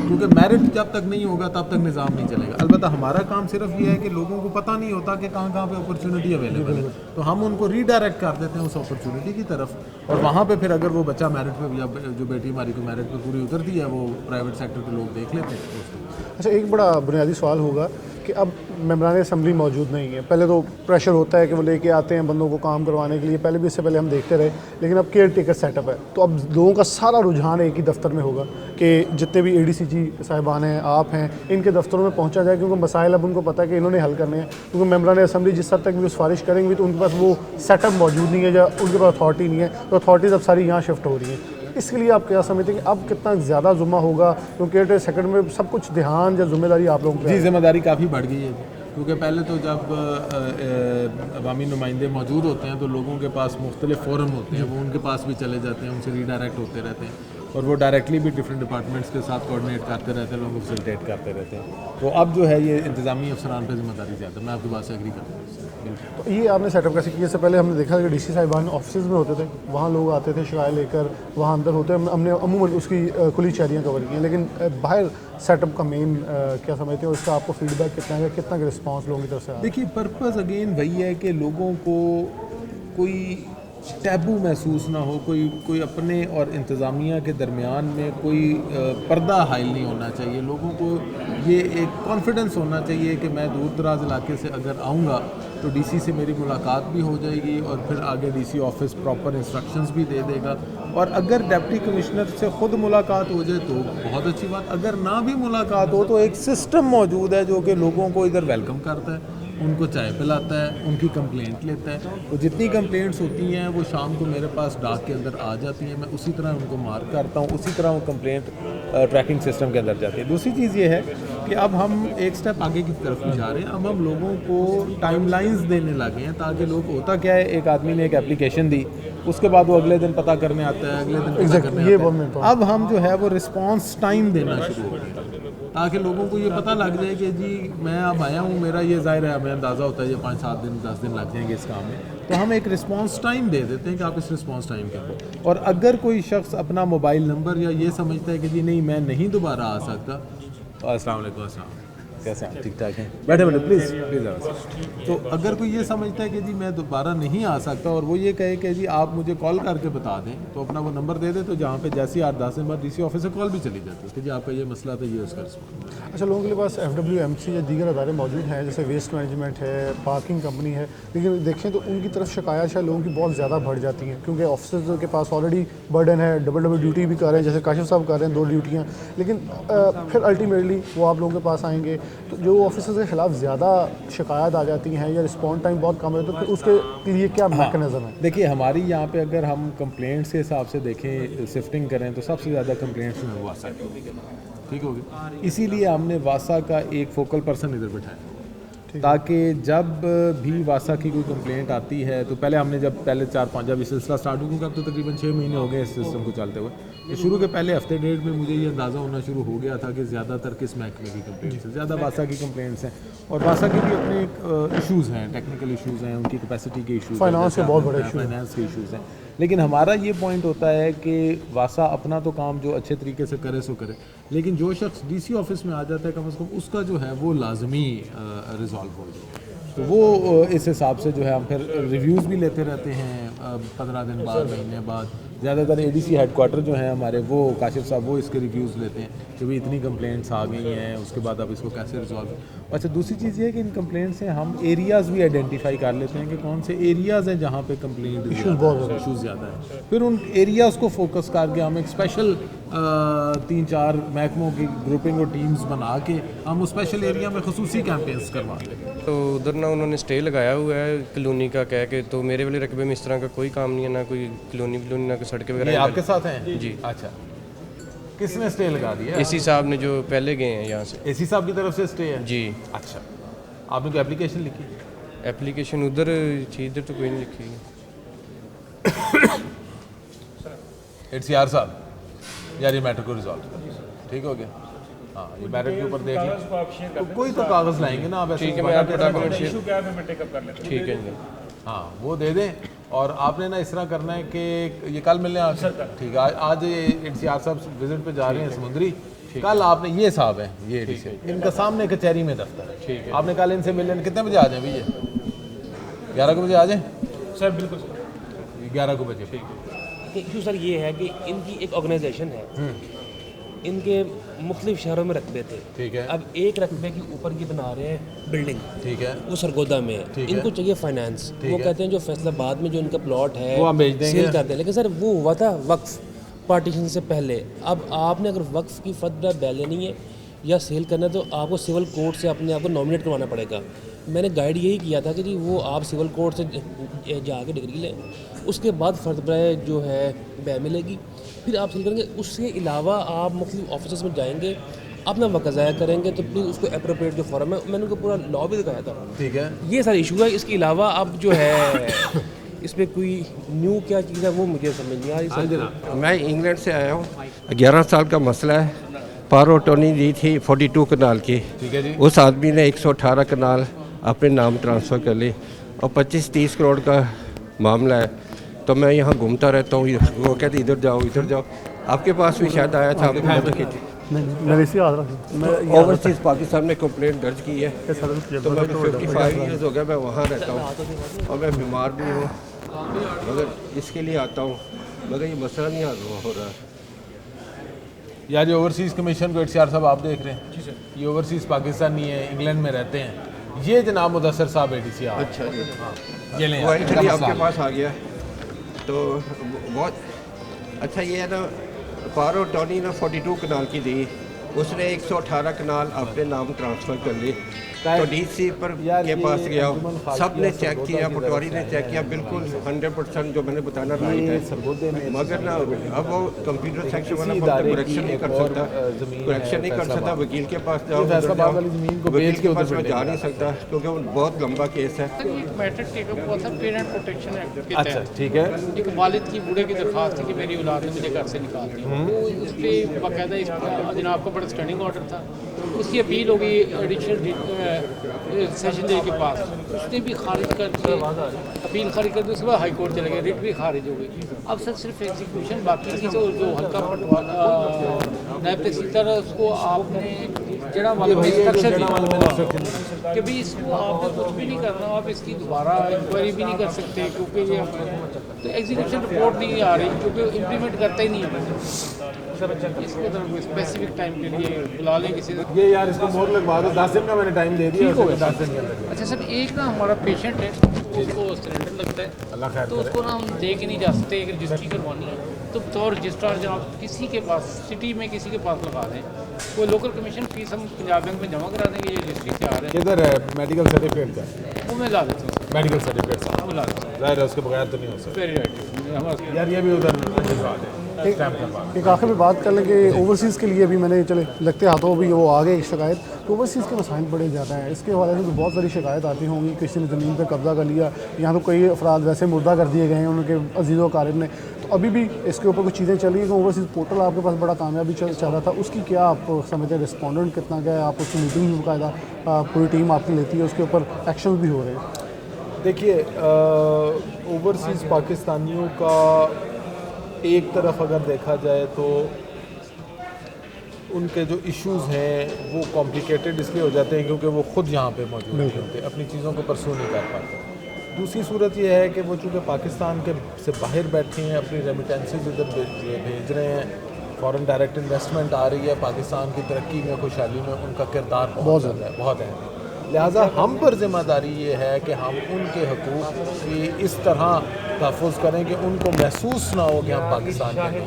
क्योंकि मेरिट जब तक नहीं होगा तब तक निज़ाम नहीं चलेगा। अलबत्ता हमारा काम सिर्फ ये है कि लोगों को पता नहीं होता कि कहाँ कहाँ पे अपॉर्चुनिटी अवेलेबल है, तो हम उनको रीडायरेक्ट कर देते हैं उस अपॉर्चुनिटी की तरफ और वहाँ पे फिर अगर वो बच्चा मेरिट पे या जो बेटी हमारी को मेरिट पे पूरी उतरती है वो प्राइवेट सेक्टर के लोग देख लेते हैं उसको। अच्छा, एक बड़ा बुनियादी सवाल होगा कि अब मेंबरान असम्बली मौजूद नहीं है। पहले तो प्रेशर होता है कि वो लेके आते हैं बंदों को काम करवाने के लिए, पहले भी इससे पहले हम देखते रहे, लेकिन अब केयर टेकर सेटअप है तो अब लोगों का सारा रुझान एक ही दफ्तर में होगा कि जितने भी ADCG साहिबान हैं, आप हैं, इनके दफ्तरों में पहुंचा जाए क्योंकि मसाइल अब उनको पता है कि इन्होंने हल करने हैं। क्योंकि मेंबरान असम्बली जिस हद तक भी सिफारिश करेंगे तो उनके पास वो सेटअप मौजूद नहीं है या उनके पास अथॉरिटी नहीं है, तो अथॉरिटीज़ अब सारी यहाँ शिफ्ट हो रही हैं। इसके लिए आप क्या समझते हैं कि अब कितना ज़्यादा जुम्मा होगा क्योंकि सेकंड में सब कुछ ध्यान या जिम्मेदारी आप लोगों की? जी, जिम्मेदारी काफ़ी बढ़ गई है क्योंकि पहले तो जब अवामी नुमाइंदे मौजूद होते हैं तो लोगों के पास मुख्तलिफ फोरम होते हैं, वो उनके पास भी चले जाते हैं, उनसे रीडायरेक्ट होते रहते हैं और वो डायरेक्टली भी डिफरेंट डिपार्टमेंट्स के साथ कोऑर्डिनेट करते रहते हैं, लोगों को फैसिलिटेट करते रहते हैं। तो अब जो है ये इंतज़ामी अफसरान पर जिम्मेदारी ज़्यादा, मैं आपकी बात से एग्री करता हूँ। तो ये आपने सेटअप कैसे किया? इससे पहले हमने देखा कि DC साहिबान ऑफिस में होते थे, वहाँ लोग आते थे शिकायत लेकर, वहाँ अंदर होते, हमने अमूमन उसकी खुली शहरियाँ कवर की हैं, लेकिन बाहर सेटअप का मेन क्या समझते हैं, उसका आपको फीडबैक कितना है, कितना का रिस्पांस लोगों की तरफ से? देखिए, पर्पज़ अगेन वही है कि लोगों को कोई टैबू महसूस ना हो, कोई अपने और इंतज़ामिया के दरमियान में कोई पर्दा हाइल नहीं होना चाहिए। लोगों को ये एक कॉन्फिडेंस होना चाहिए कि मैं दूर दराज इलाके से अगर आऊँगा तो डीसी से मेरी मुलाकात भी हो जाएगी और फिर आगे डीसी ऑफिस प्रॉपर इंस्ट्रक्शंस भी दे देगा। और अगर डिप्टी कमिश्नर से ख़ुद मुलाकात हो जाए तो बहुत अच्छी बात, अगर ना भी मुलाकात हो तो एक सिस्टम मौजूद है जो कि लोगों को इधर वेलकम करता है, उनको चाय पिलाता है, उनकी कंप्लेंट लेता है। तो जितनी कंप्लेंट्स होती हैं वो शाम को मेरे पास डाक के अंदर आ जाती हैं, मैं उसी तरह उनको मार्क करता हूँ, उसी तरह वो कंप्लेंट ट्रैकिंग सिस्टम के अंदर जाती है। दूसरी चीज़ ये है कि अब हम एक स्टेप आगे की तरफ भी जा रहे हैं। अब हम लोगों को टाइमलाइंस देने लगे हैं ताकि लोग, होता क्या है, एक आदमी ने एक एप्लीकेशन दी, उसके बाद वो अगले दिन पता करने आता है, अगले दिन पता करने आता है। अब हम जो है वो रिस्पांस टाइम देना शुरू हो गए ताकि लोगों को ये पता लग जाए कि जी मैं अब आया हूँ, मेरा ये ज़ाहिर है हमें अंदाज़ा होता है ये 5-7 दिन 10 दिन लग जाएंगे इस काम में, तो हम एक रिस्पांस टाइम दे देते हैं कि आप इस रिस्पांस टाइम के अंदर। और अगर कोई शख्स अपना मोबाइल नंबर या ये समझता है कि जी नहीं मैं नहीं दोबारा आ सकता, अस्सलाम वालेकुम, अस्सलाम, कैसे हैं, ठीक ठाक हैं, बैठे बैठे प्लीज़ प्लीज़। तो अगर कोई ये समझता है कि जी मैं दोबारा नहीं आ सकता और वो ये कहे कि जी आप मुझे कॉल करके बता दें, तो अपना वो नंबर दे दे, तो जहाँ पे जैसे 8-10 दिन बाद डीसी ऑफिस से कॉल भी चली जाती है कि जी आपका ये मसला था, ये उसका रिस्पॉन्स। अच्छा, लोगों के पास FWMC या दीगर अदारे मौजूद हैं जैसे वेस्ट मैनेजमेंट है, पार्किंग कंपनी है, लेकिन देखें तो उनकी तरफ शिकायत शायद लोगों की बहुत ज़्यादा बढ़ जाती हैं क्योंकि ऑफिसर्स के पास ऑलरेडी बर्डन है, डबल ड्यूटी भी कर रहे हैं, जैसे काशिफ साहब कर रहे हैं 2 ड्यूटियाँ, लेकिन फिर अल्टीमेटली वो आप लोगों के पास आएंगे तो जो ऑफिसर्स के खिलाफ ज़्यादा शिकायत आ जाती हैं या रिस्पॉन्स टाइम बहुत कम है, तो फिर उसके लिए क्या मैकेनिज़्म है? देखिए हमारी यहाँ पे अगर हम कंप्लेंट्स के हिसाब से देखें, शिफ्टिंग करें, तो सबसे ज़्यादा कंप्लेंट्स में वासा की, ठीक होगी। इसीलिए हमने वासा का एक फोकल पर्सन इधर बिठाया ताकि जब भी वासा की कोई कंप्लेंट आती है तो पहले हमने जब पहले 4-5 जब सिलसिला स्टार्ट हुआ, क्योंकि अब तो तकरीबन 6 महीने हो गए इस सिस्टम को चलते हुए, तो शुरू के पहले हफ्ते डेढ़ में मुझे ये अंदाज़ा होना शुरू हो गया था कि ज़्यादातर किस महकमे की कंप्लेंट्स हैं, ज़्यादा वासा की कंप्लेंट्स हैं। और वासा के भी अपने इशूज़ हैं, टेक्निकल इशूज़ हैं, उनकी कैपेसिटी के इशूज़, फाइनेंस के बहुत बड़े इशू, फाइनेंस के इशूज़ हैं। लेकिन हमारा ये पॉइंट होता है कि वासा अपना तो काम जो अच्छे तरीके से करे सो करे, लेकिन जो शख्स डीसी ऑफिस में आ जाता है कम से कम उसका जो है वो लाजमी रिजॉल्व हो जाए। तो वो इस हिसाब से जो है हम फिर रिव्यूज़ भी लेते रहते हैं 15 दिन बाद, महीने बाद। ज़्यादातर एडीसी हेडक्वार्टर जो है हमारे, वो काशिफ साहब वो इसके रिव्यूज़ लेते हैं कि भाई इतनी कंप्लेंट्स आ गई हैं, उसके बाद अब इसको कैसे रिजॉल्व। अच्छा, दूसरी चीज़ ये है कि इन कंप्लेंट्स से हम एरियाज़ भी आइडेंटिफाई कर लेते हैं कि कौन से एरियाज़ हैं जहाँ पे कंप्लेंट इशूज़ ज़्यादा है, फिर उन एरियाज़ को फोकस करके हम एक स्पेशल 3-4 महकमों की ग्रुपिंग और टीम्स बना के हम उस स्पेशल एरिया में खसूसी कैंपेन्स करवा लेते हैं। तो उधर ना उन्होंने स्टे लगाया हुआ है कॉलोनी का कह के, तो मेरे वाले रकबे में इस तरह का कोई काम नहीं है, ना कोई कॉलोनी ना कोई सड़कें वगैरह। ये आपके साथ हैं जी? अच्छा, किसने स्टे लगा दिया? एसी साहब ने जो पहले गए हैं यहाँ से। एसी साहब की तरफ से स्टे है जी। अच्छा, आपने कोई एप्लीकेशन लिखी? एप्लीकेशन उधर थी, इधर तो कोई नहीं लिखी। इट्स यार साहब, यार ये मैटर को रिजॉल्व ठीक हो गया। हाँ, ये मैटर के ऊपर देख लें, तो कोई तो कागज़ लाएंगे ना आप, ऐसे ठीक है, मैं आपको डॉक्यूमेंट शेयर, ठीक है जी, हाँ वो दे दें। और आपने ना इस तरह करना है कि ये कल मिलने आ सकता, ठीक है। आज इट्स यार साहब विजिट पे जा रहे हैं समुद्री, कल आपने, ये साहब हैं ये एडीसी, इनका सामने कचहरी में दफ्तर है, ठीक है, आपने कल इनसे मिलने कितने बजे आ जाए भैया? 11 बजे आ जाए सर। बिल्कुल 11 बजे, ठीक है। इशू सर ये है कि इनकी एक ऑर्गेनाइजेशन है, इनके मुख्तलिफ शहरों में रकबे थे, ठीक है। अब एक रकबे के ऊपर ये बना रहे हैं बिल्डिंग, ठीक है, वो सरगोदा में है, इनको चाहिए फाइनेंस, वो कहते हैं जो फैसलाबाद में जो इनका प्लॉट है वो हम बेच देंगे, सेल करते हैं। लेकिन सर वो हुआ था वक्फ पार्टीशन से पहले। अब आपने अगर वक्फ की फतवा बैल लेनी है या सेल करना है तो आपको सिविल कोर्ट से अपने आप को नॉमिनेट करवाना पड़ेगा। मैंने गाइड यही किया था कि जी वो आप सिविल कोर्ट से जाके डिग्री लें, उसके बाद फर्द जो है बै मिलेगी, फिर आप सेल करेंगे। उसके अलावा आप मुख्तलिफ ऑफिस में जाएंगे, अपना वक्त ज़ाया करेंगे, तो प्लीज़ उसको अप्रोप्रिएट जो फॉर्म है, मैंने उनको पूरा लॉ भी दिखाया था, ठीक है। ये सारा इशू है। इसके अलावा अब जो है इसमें कोई न्यू क्या चीज़ है वो मुझे समझ नहीं आ रही। मैं इंग्लैंड से आया हूँ, 11 साल का मसला है। पारो टोनी दी थी 42 कनाल की, ठीक है जी। उस आदमी ने 118 कनाल अपने नाम ट्रांसफ़र कर ली और 25-30 करोड़ का मामला है। तो मैं यहाँ घूमता रहता हूँ, वो कहते इधर जाओ इधर जाओ। आपके पास भी शायद आया था, आपने मदद की थी। ओवरसीज़ पाकिस्तान में कंप्लेंट दर्ज की है, तो मैं 55 ईयर्स हो गया मैं वहाँ रहता हूँ और मैं बीमार भी हूँ। मगर इसके लिए आता हूँ, मगर ये मसला नहीं हल हो रहा। यार ये ओवरसीज़ कमीशन को एचसीआर साहब आप देख रहे हैं, ये ओवरसीज़ पाकिस्तानी है, इंग्लैंड में रहते हैं। ये जनाब मुदस्सर साहब एडीसी। अच्छा ये लें चलिए आपके पास आ गया तो बहुत अच्छा। ये है ना पावर ऑफ अटॉर्नी ना 42 कनाल की दी, उसने 118 कनाल अपने नाम ट्रांसफ़र कर ली। तो डीसी पर के पास गया, सब ने चेक किया, पटवारी ने चेक किया, बिल्कुल 100% जो मैंने बताना राइट है। मगर ना अब वो कंप्यूटर सेक्शन वाला करेक्शन नहीं कर सकता, करेक्शन नहीं कर सकता। वकील के पास जाओ, वकील के पास मैं जा नहीं सकता क्योंकि वो बहुत लंबा केस है। एक मैटर टेकअप हुआ था पेरेंट प्रोटेक्शन एक्ट के अच्छा तहत। ठीक है। एक वालिद की बूढ़े की दरख्वास्त थी कि मेरी औलाद ने मुझे घर से निकाल दिया, तो उस पर बाकायदा जनाब का बड़ा स्टैंडिंग ऑर्डर था, उसकी अपील हो गई एडिशनल सेशन जज के पास, उसने भी खारिज कर दी, अपील खारिज कर दी। उसके बाद हाई कोर्ट चले गए, रिट भी खारिज हो गई। अब सर सिर्फ एग्जीक्यूशन बाकी थी, जो हल्का पटवा नायब तहसीलदार है उसको आपने जड़ा वाले में इंस्ट्रक्शन दी कि भाई इसको आपने कुछ भी नहीं करना, आप इसकी दोबारा इंक्वायरी भी नहीं कर सकते क्योंकि ये तो एग्जीक्यूशन रिपोर्ट नहीं आ रही क्योंकि इम्प्लीमेंट करता ही नहीं है। इसको कोई स्पेसिफिक टाइम के लिए बुला लें किसी ये यार इसको मोहर लगवा दो, 10 दिन का मैंने टाइम दे दिया, 10 दिन के अंदर। अच्छा सर, एक ना हमारा पेशेंट है, उसको सिलेंडर लगता है, अल्लाह खैर तो उसको ना हम दे के नहीं जा सकते, एक रजिस्ट्री करवानी है, तो रजिस्ट्रार जनाब किसी के पास सिटी में किसी के पास लगा दें, कोई लोकल कमीशन फीस हम पंजाब बैंक में जमा करा देंगे, ये रजिस्ट्री से आ रहे हैं। किधर है मेडिकल सर्टिफिकेट का? वो मैं ला देता हूँ मेडिकल सर्टिफिकेट वो ला देता हूँ। ज़ाहिर है उसके बगैर तो नहीं हो सकता। वेरी राइट यार ये भी उधर भिजवा दें। एक आखिर में बात कर लें कि ओवरसीज़ के लिए अभी मैंने चले लगते हाथों अभी वो आ गए शिकायत, तो ओवरसीज़ के मसाइल बड़े ज़्यादा हैं। इसके हवाले से तो बहुत सारी शिकायत आती होंगी, किसी ने ज़मीन पर कब्ज़ा कर लिया, यहाँ तो कई अफराद वैसे मुर्दा कर दिए गए हैं उनके अजीज़ व क़ारिब ने। तो अभी भी इसके ऊपर कुछ चीज़ें चली हैं। ओवरसीज़ पोर्टल आपके पास बड़ा कामयाबी चल रहा था, उसकी क्या आप समझते हैं, रिस्पॉन्डेंट कितना गया है? आप उसकी मीटिंग भी बाकायदा पूरी टीम आपकी लेती है, उसके ऊपर एक्शन भी हो रहे हैं? देखिए ओवरसीज़ पाकिस्तानियों का एक तरफ अगर देखा जाए तो उनके जो इश्यूज़ हैं वो कॉम्प्लिकेटेड इसलिए हो जाते हैं क्योंकि वो ख़ुद यहाँ पे मौजूद नहीं होते, अपनी चीज़ों को परसू नहीं कर पाते। दूसरी सूरत ये है कि वो चूँकि पाकिस्तान के से बाहर बैठे हैं, अपनी रेमिटेंसेज इधर भेज रहे हैं, फॉरेन डायरेक्ट इन्वेस्टमेंट आ रही है, पाकिस्तान की तरक्की में, खुशहाली में उनका किरदार बहुत ज़्यादा है, बहुत अहम है। लिहाजा हम पर ज़िम्मेदारी ये है कि हम उनके हकूक़ की इस तरह तहफ़्फ़ुज़ करें कि उनको महसूस ना हो कि हम पाकिस्तान के हैं।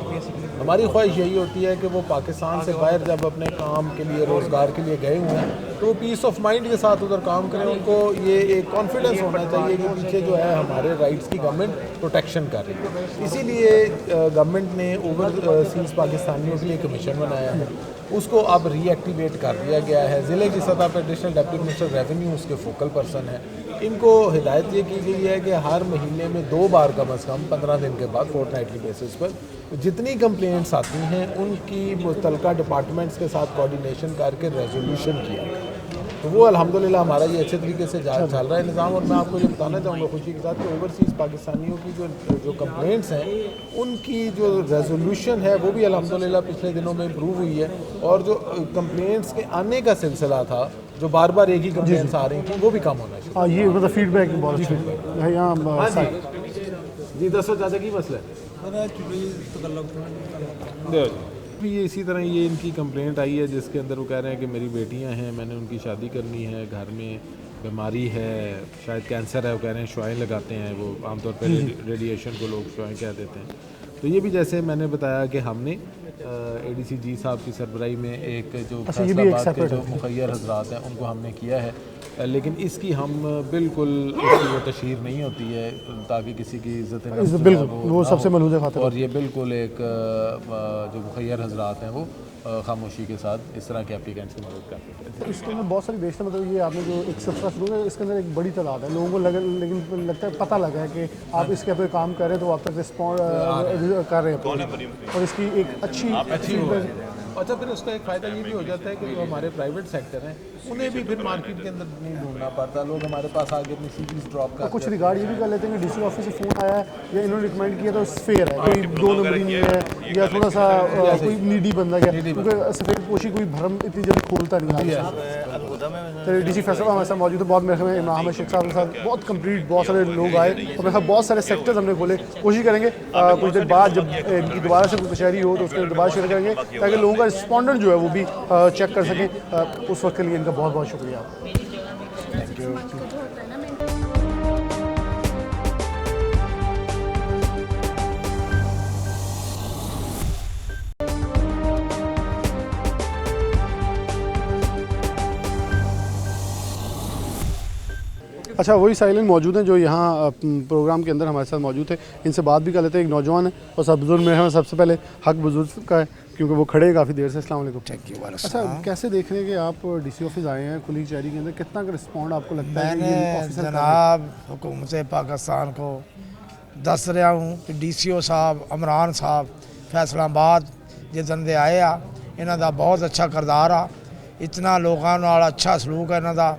हमारी ख्वाहिश यही होती है कि वो पाकिस्तान से बाहर जब अपने काम के लिए, रोज़गार के लिए गए हुए हैं तो पीस ऑफ माइंड के साथ उधर काम करें। उनको ये एक कॉन्फिडेंस होना चाहिए कि पीछे जो है हमारे राइट्स की गवर्नमेंट प्रोटेक्शन कर रही है। इसीलिए गवर्नमेंट ने ओवरसीज़ पाकिस्तानियों के लिए कमीशन बनाया है, उसको अब रीएक्टिवेट कर दिया गया है। ज़िले की सतह पर एडिशनल डिप्टी मिनिस्टर रेवेन्यू उसके फोकल पर्सन है। इनको हिदायत ये की गई है कि हर महीने में 2 बार कम अज़ कम 15 दिन के बाद फोर्टनाइटली बेसिस पर जितनी कंप्लेंट्स आती हैं उनकी मुतल्लिका डिपार्टमेंट्स के साथ कोऑर्डिनेशन करके रेजोल्यूशन किया। तो वो अल्हम्दुलिल्लाह हमारा ये अच्छे तरीके से चल रहा है निज़ाम। और मैं आपको ये बताना चाहूँगा खुशी के साथ कि ओवरसीज़ पाकिस्तानियों की जो कंप्लेंट्स हैं उनकी जो रेजोल्यूशन है वो भी अल्हम्दुलिल्लाह पिछले दिनों में इम्प्रूव हुई है। और जो कंप्लेंट्स के आने का सिलसिला था, जो बार बार एक ही कंप्लेंट्स आ रही थी, वो भी कम होना चाहिए। हाँ, ये मतलब फीडबैक बहुत अच्छा है यहाँ। जी दसो चाचा की मसला भी ये इसी तरह ये इनकी कंप्लेंट आई है जिसके अंदर वो कह रहे हैं कि मेरी बेटियां हैं, मैंने उनकी शादी करनी है, घर में बीमारी है, शायद कैंसर है, वो कह रहे हैं शुआएं लगाते हैं, वो आमतौर पर रेडिएशन को लोग शुआएं कह देते हैं। तो ये भी जैसे मैंने बताया कि हमने एडीसी जी साहब की सरबराही में एक जो फैसलाबाद के जो मुखैर हजरात हैं उनको हमने किया है, लेकिन इसकी हम बिल्कुल उसकी वो तशहीर नहीं होती है ताकि किसी की इज़्ज़त वो सबसे मलूज़ खातिर। और ये बिल्कुल एक जो मुखैर हजरात हैं वो खामोशी के साथ इस तरह के एप्लीकेंट्स की मदद करते हैं। इसके अंदर बहुत सारी बेशतर मतलब ये आपने जो एक सिलसिला शुरू है इसके अंदर एक बड़ी तादाद है लोगों को लेकिन लगता है पता लगा है कि आप इसके पे काम कर रहे हैं तो आप तक रिस्पॉन्ड कर रहे हैं और इसकी एक अच्छी अच्छा फिर उसका एक फ़ायदा ये भी हो जाता है कि जो हमारे प्राइवेट सेक्टर हैं उन्हें भी फिर मार्केट के अंदर नहीं ढूंढना पड़ता, लोग हमारे पास आगे अपनी सीरीज ड्रॉप कर कुछ रिगार्ड ये भी कर लेते हैं कि डीसी ऑफिस से फ़ोन आया है या इन्होंने रिकमेंड किया तो फेयर है, कोई 2 नंबरी नहीं है या थोड़ा सा कोई नीडी बंदा गया, क्योंकि सफ़ेद पोशी कोई भरम इतनी जल्दी खोलता नहीं है। चलिए डीसी फैसला हमारे साथ मौजूद है, बहुत मेरे में इमाम अहमद शेख साहब के साथ बहुत कंप्लीट बहुत सारे लोग आए और मेरे साथ बहुत सारे सेक्टर्स हमने खोले। कोशिश करेंगे कुछ देर बाद जब इनकी दोबारा से कोई कचहरी हो तो उसके दोबारा शेयर करेंगे ताकि लोगों का रिस्पॉन्डेंट जो है वो भी चेक कर सकें। उस वक्त के लिए इनका बहुत बहुत शुक्रिया। Thank you. अच्छा, वही साइलेंट मौजूद हैं जो यहाँ प्रोग्राम के अंदर हमारे साथ मौजूद थे। इनसे बात भी कर लेते हैं। एक नौजवान है और सब बुजुर्ग में है। सबसे पहले हक बुजुर्ग का है क्योंकि वो खड़े हैं काफ़ी देर से। अस्सलाम वालेकुम। अच्छा, कैसे देख रहे हैं कि आप डीसी ऑफिस आए हैं खुली कचहरी के अंदर, कितना का रिस्पॉन्ड आपको लगता है? मैंने जनाब हुकूमत पाकिस्तान को दस रहा हूँ कि DCO साहब इमरान साहब फैसलाबाद जिदन दे आए आ, इन्हों का बहुत अच्छा किरदार आ, इतना लोगों नाल अच्छा सलूक है इन्हों का,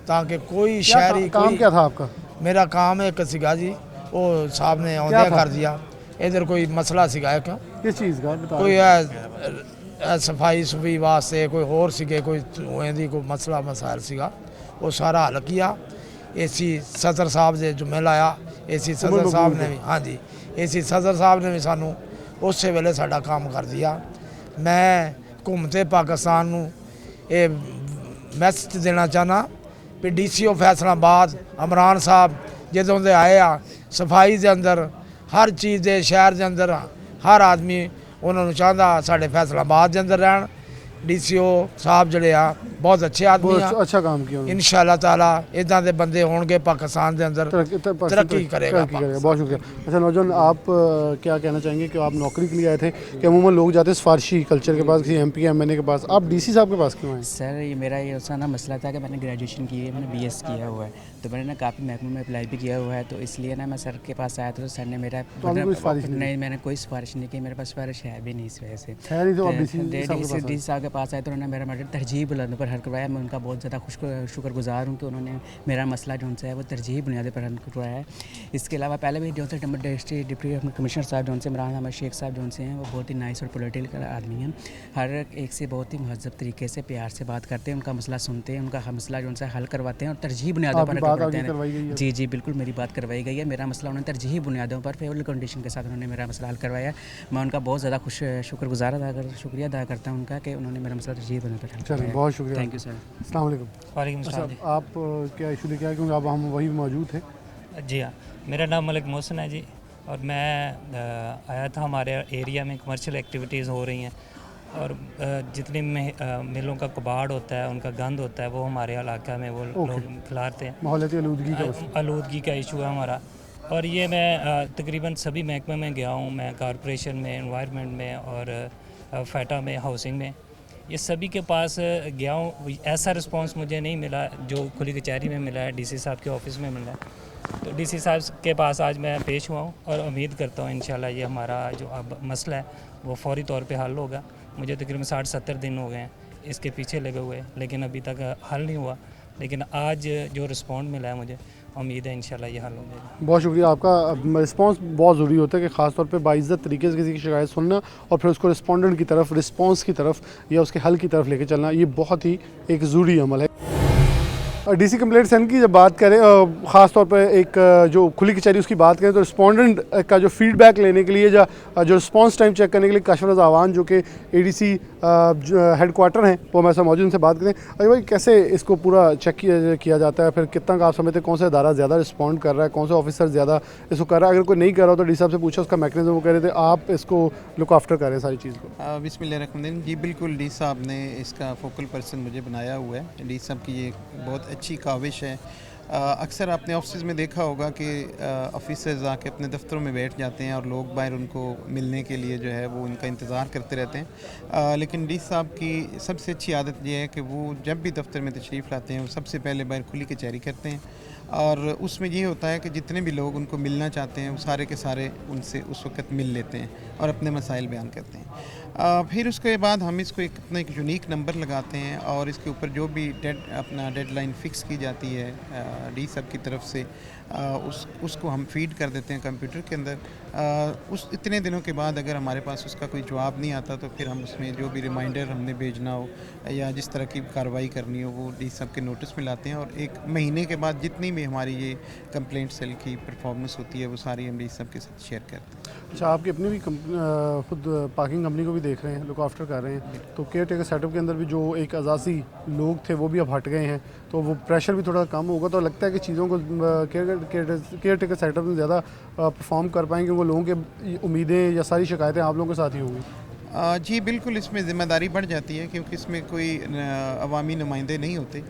ताकि कोई शहरी काम क्या था आपका? मेरा काम एक सीगा जी, वो साहब ने आउंदे कर दिया। इधर कोई मसला सीगा एक, किस चीज़ का? कोई सफाई सुफाई वास्ते कोई होर सीगे, कोई कोई मसला मसाइल सीगा, वो सारा हल किया। AC सदर साहब ने जुम्मे लाया। AC सदर साहब ने भी, हाँ जी, AC सदर साहब ने भी सानू उस वेले साडा काम कर दिया। मैं हुकूमत पाकिस्तान नू ये मैसेज देना चाहना भी DCO फैसलाबाद इमरान साहब जदों दे आए आ, सफाई के अंदर हर चीज़ के शहर के अंदर हर आदमी उन्होंने चाहता साढ़े फैसलाबाद के अंदर रहन। DCO साहब जड़े आ बहुत अच्छे आदमी आ, अच्छा काम किया इंशाअल्लाह ताला इदां दे बंदे होंगे पाकिस्तान के अंदर तरक्की करेगा। बहुत शुक्रिया। अच्छा नौजवान, आप क्या कहना चाहेंगे कि आप नौकरी के लिए आए थे कि अमूमन लोग जाते हैं सिफारशी कल्चर के पास, किसी MP MNA के पास, आप DC साहब के पास क्यों आए? सर ये मेरा ये ऐसा ना मसला था कि मैंने ग्रेजुएशन की है, मैंने BS किया हुआ है, तो मैंने ना काफ़ी महकमे में अप्लाई भी किया हुआ है, तो इसलिए ना मैं सर के पास आया था तो सर ने मेरा नहीं, मैंने कोई सिफारिश नहीं की, मेरे पास सिफारिश है भी नहीं इस वजह से। DC साहब के पास आए तो उन्होंने मेरा मैटर तरजीह बुनियाद पर हल करवाया। मैं उनका बहुत ज़्यादा शुक्रगुजार हूँ कि उन्होंने मेरा मसला जो उनसे है वो तरजीह बुनियाद पर हल करवाया है। इसके अलावा पहले भी जो से डिप्टी कमिश्नर साहब जो उनसे इमरान अहमद शेख साहब जो उनसे हैं वो बहुत ही नाइस और पोलिटिकल आदमी हैं, हर एक से बहुत ही महजब तरीके से प्यार से बात करते हैं, उनका मसला सुनते हैं, उनका मसला जो उनसे हल करवाते हैं और तरजीह बुनियादों पर करवाते हैं। जी जी बिल्कुल, मेरी बात करवाई गई है। मेरा मसला उन्होंने तरजीह बुनियादों पर फेवरेबल कंडीशन के साथ उन्होंने मेरा मसला हल करवाया। मैं उनका बहुत ज़्यादा शुक्रगुजार शुक्रिया अदा करता हूँ उनका कि उन्होंने मेरा मसला तरजीह बुनियाद पर हल करवाया। बहुत शुक्रिया। Thank you sir. अस्सलाम वालेकुम। वालेकुम अस्सलाम। आप क्या इशू लेके आए, क्योंकि अब हम वही मौजूद थे? जी हाँ, मेरा नाम मलिक मोहसिन है जी, और मैं आया था। हमारे एरिया में कमर्शियल एक्टिविटीज़ हो रही हैं और जितनी मिलों का कबाड़ होता है, उनका गंद होता है, वो हमारे इलाका में वो लोग खिलाते हैं। माहौलियाती आलूदगी का इशू है हमारा। और ये मैं तकरीबन सभी महकमे में गया हूँ, मैं कॉरपोरेशन में, एनवायरनमेंट में और फैटा में, हाउसिंग में, ये सभी के पास गया हूँ। ऐसा रिस्पांस मुझे नहीं मिला जो खुली कचहरी में मिला है, DC साहब के ऑफिस में मिला है। तो DC साहब के पास आज मैं पेश हुआ हूँ और उम्मीद करता हूँ इंशाल्लाह ये हमारा जो अब मसला है वो फौरी तौर पे हल होगा। मुझे तकरीबन 60-70 दिन हो गए हैं इसके पीछे लगे हुए, लेकिन अभी तक हल नहीं हुआ। लेकिन आज जो रिस्पॉन्ड मिला है मुझे उम्मीद है इंशाल्लाह ये हल हो जाएगा। बहुत शुक्रिया आपका। रिस्पांस बहुत ज़रूरी होता है कि ख़ास तौर पे बाइज़्ज़त तरीके से किसी की शिकायत सुनना और फिर उसको रिस्पॉन्डेंट की तरफ, रिस्पांस की तरफ या उसके हल की तरफ लेके चलना, ये बहुत ही एक ज़रूरी अमल है। DC कंप्लेंट सेल की जब बात करें, ख़ास तौर पर एक जो खुली कचहरी उसकी बात करें तो रिस्पॉन्डेंट का जो फीडबैक लेने के लिए जो रिस्पांस टाइम चेक करने के लिए काशिफ रज़ा अवान जो कि ADC हेडक्वार्टर हैं वो हमारे साथ मौजूद, उनसे बात करें। अरे भाई, कैसे इसको पूरा चेक किया जाता है, फिर कितना का आप समझते हैं कौन सा अदारा ज़्यादा रिस्पॉन्ड कर रहा है, कौन सा ऑफिसर ज़्यादा इसको कर रहा है? अगर कोई नहीं कर रहा हो तो DC साहब से पूछा, उसका मैकेनिज्म वो कह रहे थे, आप इसको लुक आफ्टर कर रहे हैं सारी चीज़ को? बिस्मिल्लाहिर्रहमानिर्रहीम। जी बिल्कुल, DC साहब ने इसका फोकल पर्सन मुझे बनाया हुआ है। DC साहब की ये बहुत अच्छी काविश है। अक्सर आपने ऑफिस में देखा होगा कि ऑफिसर्स आके अपने दफ्तरों में बैठ जाते हैं और लोग बाहर उनको मिलने के लिए जो है वो उनका इंतज़ार करते रहते हैं। लेकिन DC साहब की सबसे अच्छी आदत ये है कि वो जब भी दफ्तर में तशरीफ़ लाते हैं वो सबसे पहले बाहर खुली कचहरी करते हैं और उसमें ये होता है कि जितने भी लोग उनको मिलना चाहते हैं वो सारे के सारे उनसे उस वक्त मिल लेते हैं और अपने मसाइल बयान करते हैं। फिर उसके बाद हम इसको अपना एक यूनिक नंबर लगाते हैं और इसके ऊपर जो भी अपना डेडलाइन फ़िक्स की जाती है डी सब की तरफ से, उसको हम फीड कर देते हैं कंप्यूटर के अंदर। उस इतने दिनों के बाद अगर हमारे पास उसका कोई जवाब नहीं आता तो फिर हम उसमें जो भी रिमाइंडर हमने भेजना हो या जिस तरह की कार्रवाई करनी हो वो डी सब के नोटिस में लाते हैं। और 1 महीने के बाद जितनी भी हमारी ये कंप्लेंट सेल की परफॉर्मेंस होती है वो सारी हम डी सब के साथ शेयर करते हैं। अच्छा, आपकी अपनी भी खुद पार्किंग कंपनी को भी देख रहे हैं, लुक आफ्टर कर रहे हैं, तो केयर टेकर सेटअप के अंदर भी जो एक अजासी लोग थे वो भी अब हट गए हैं, तो वो प्रेशर भी थोड़ा कम होगा। तो लगता है कि चीज़ों को केयर टेकर सेटअप में ज़्यादा परफॉर्म कर पाएंगे, वो लोगों की उम्मीदें या सारी शिकायतें आप लोगों के साथ ही होंगी। जी बिल्कुल, इसमें ज़िम्मेदारी बढ़ जाती है क्योंकि इसमें कोई अवामी नुमाइंदे नहीं होते,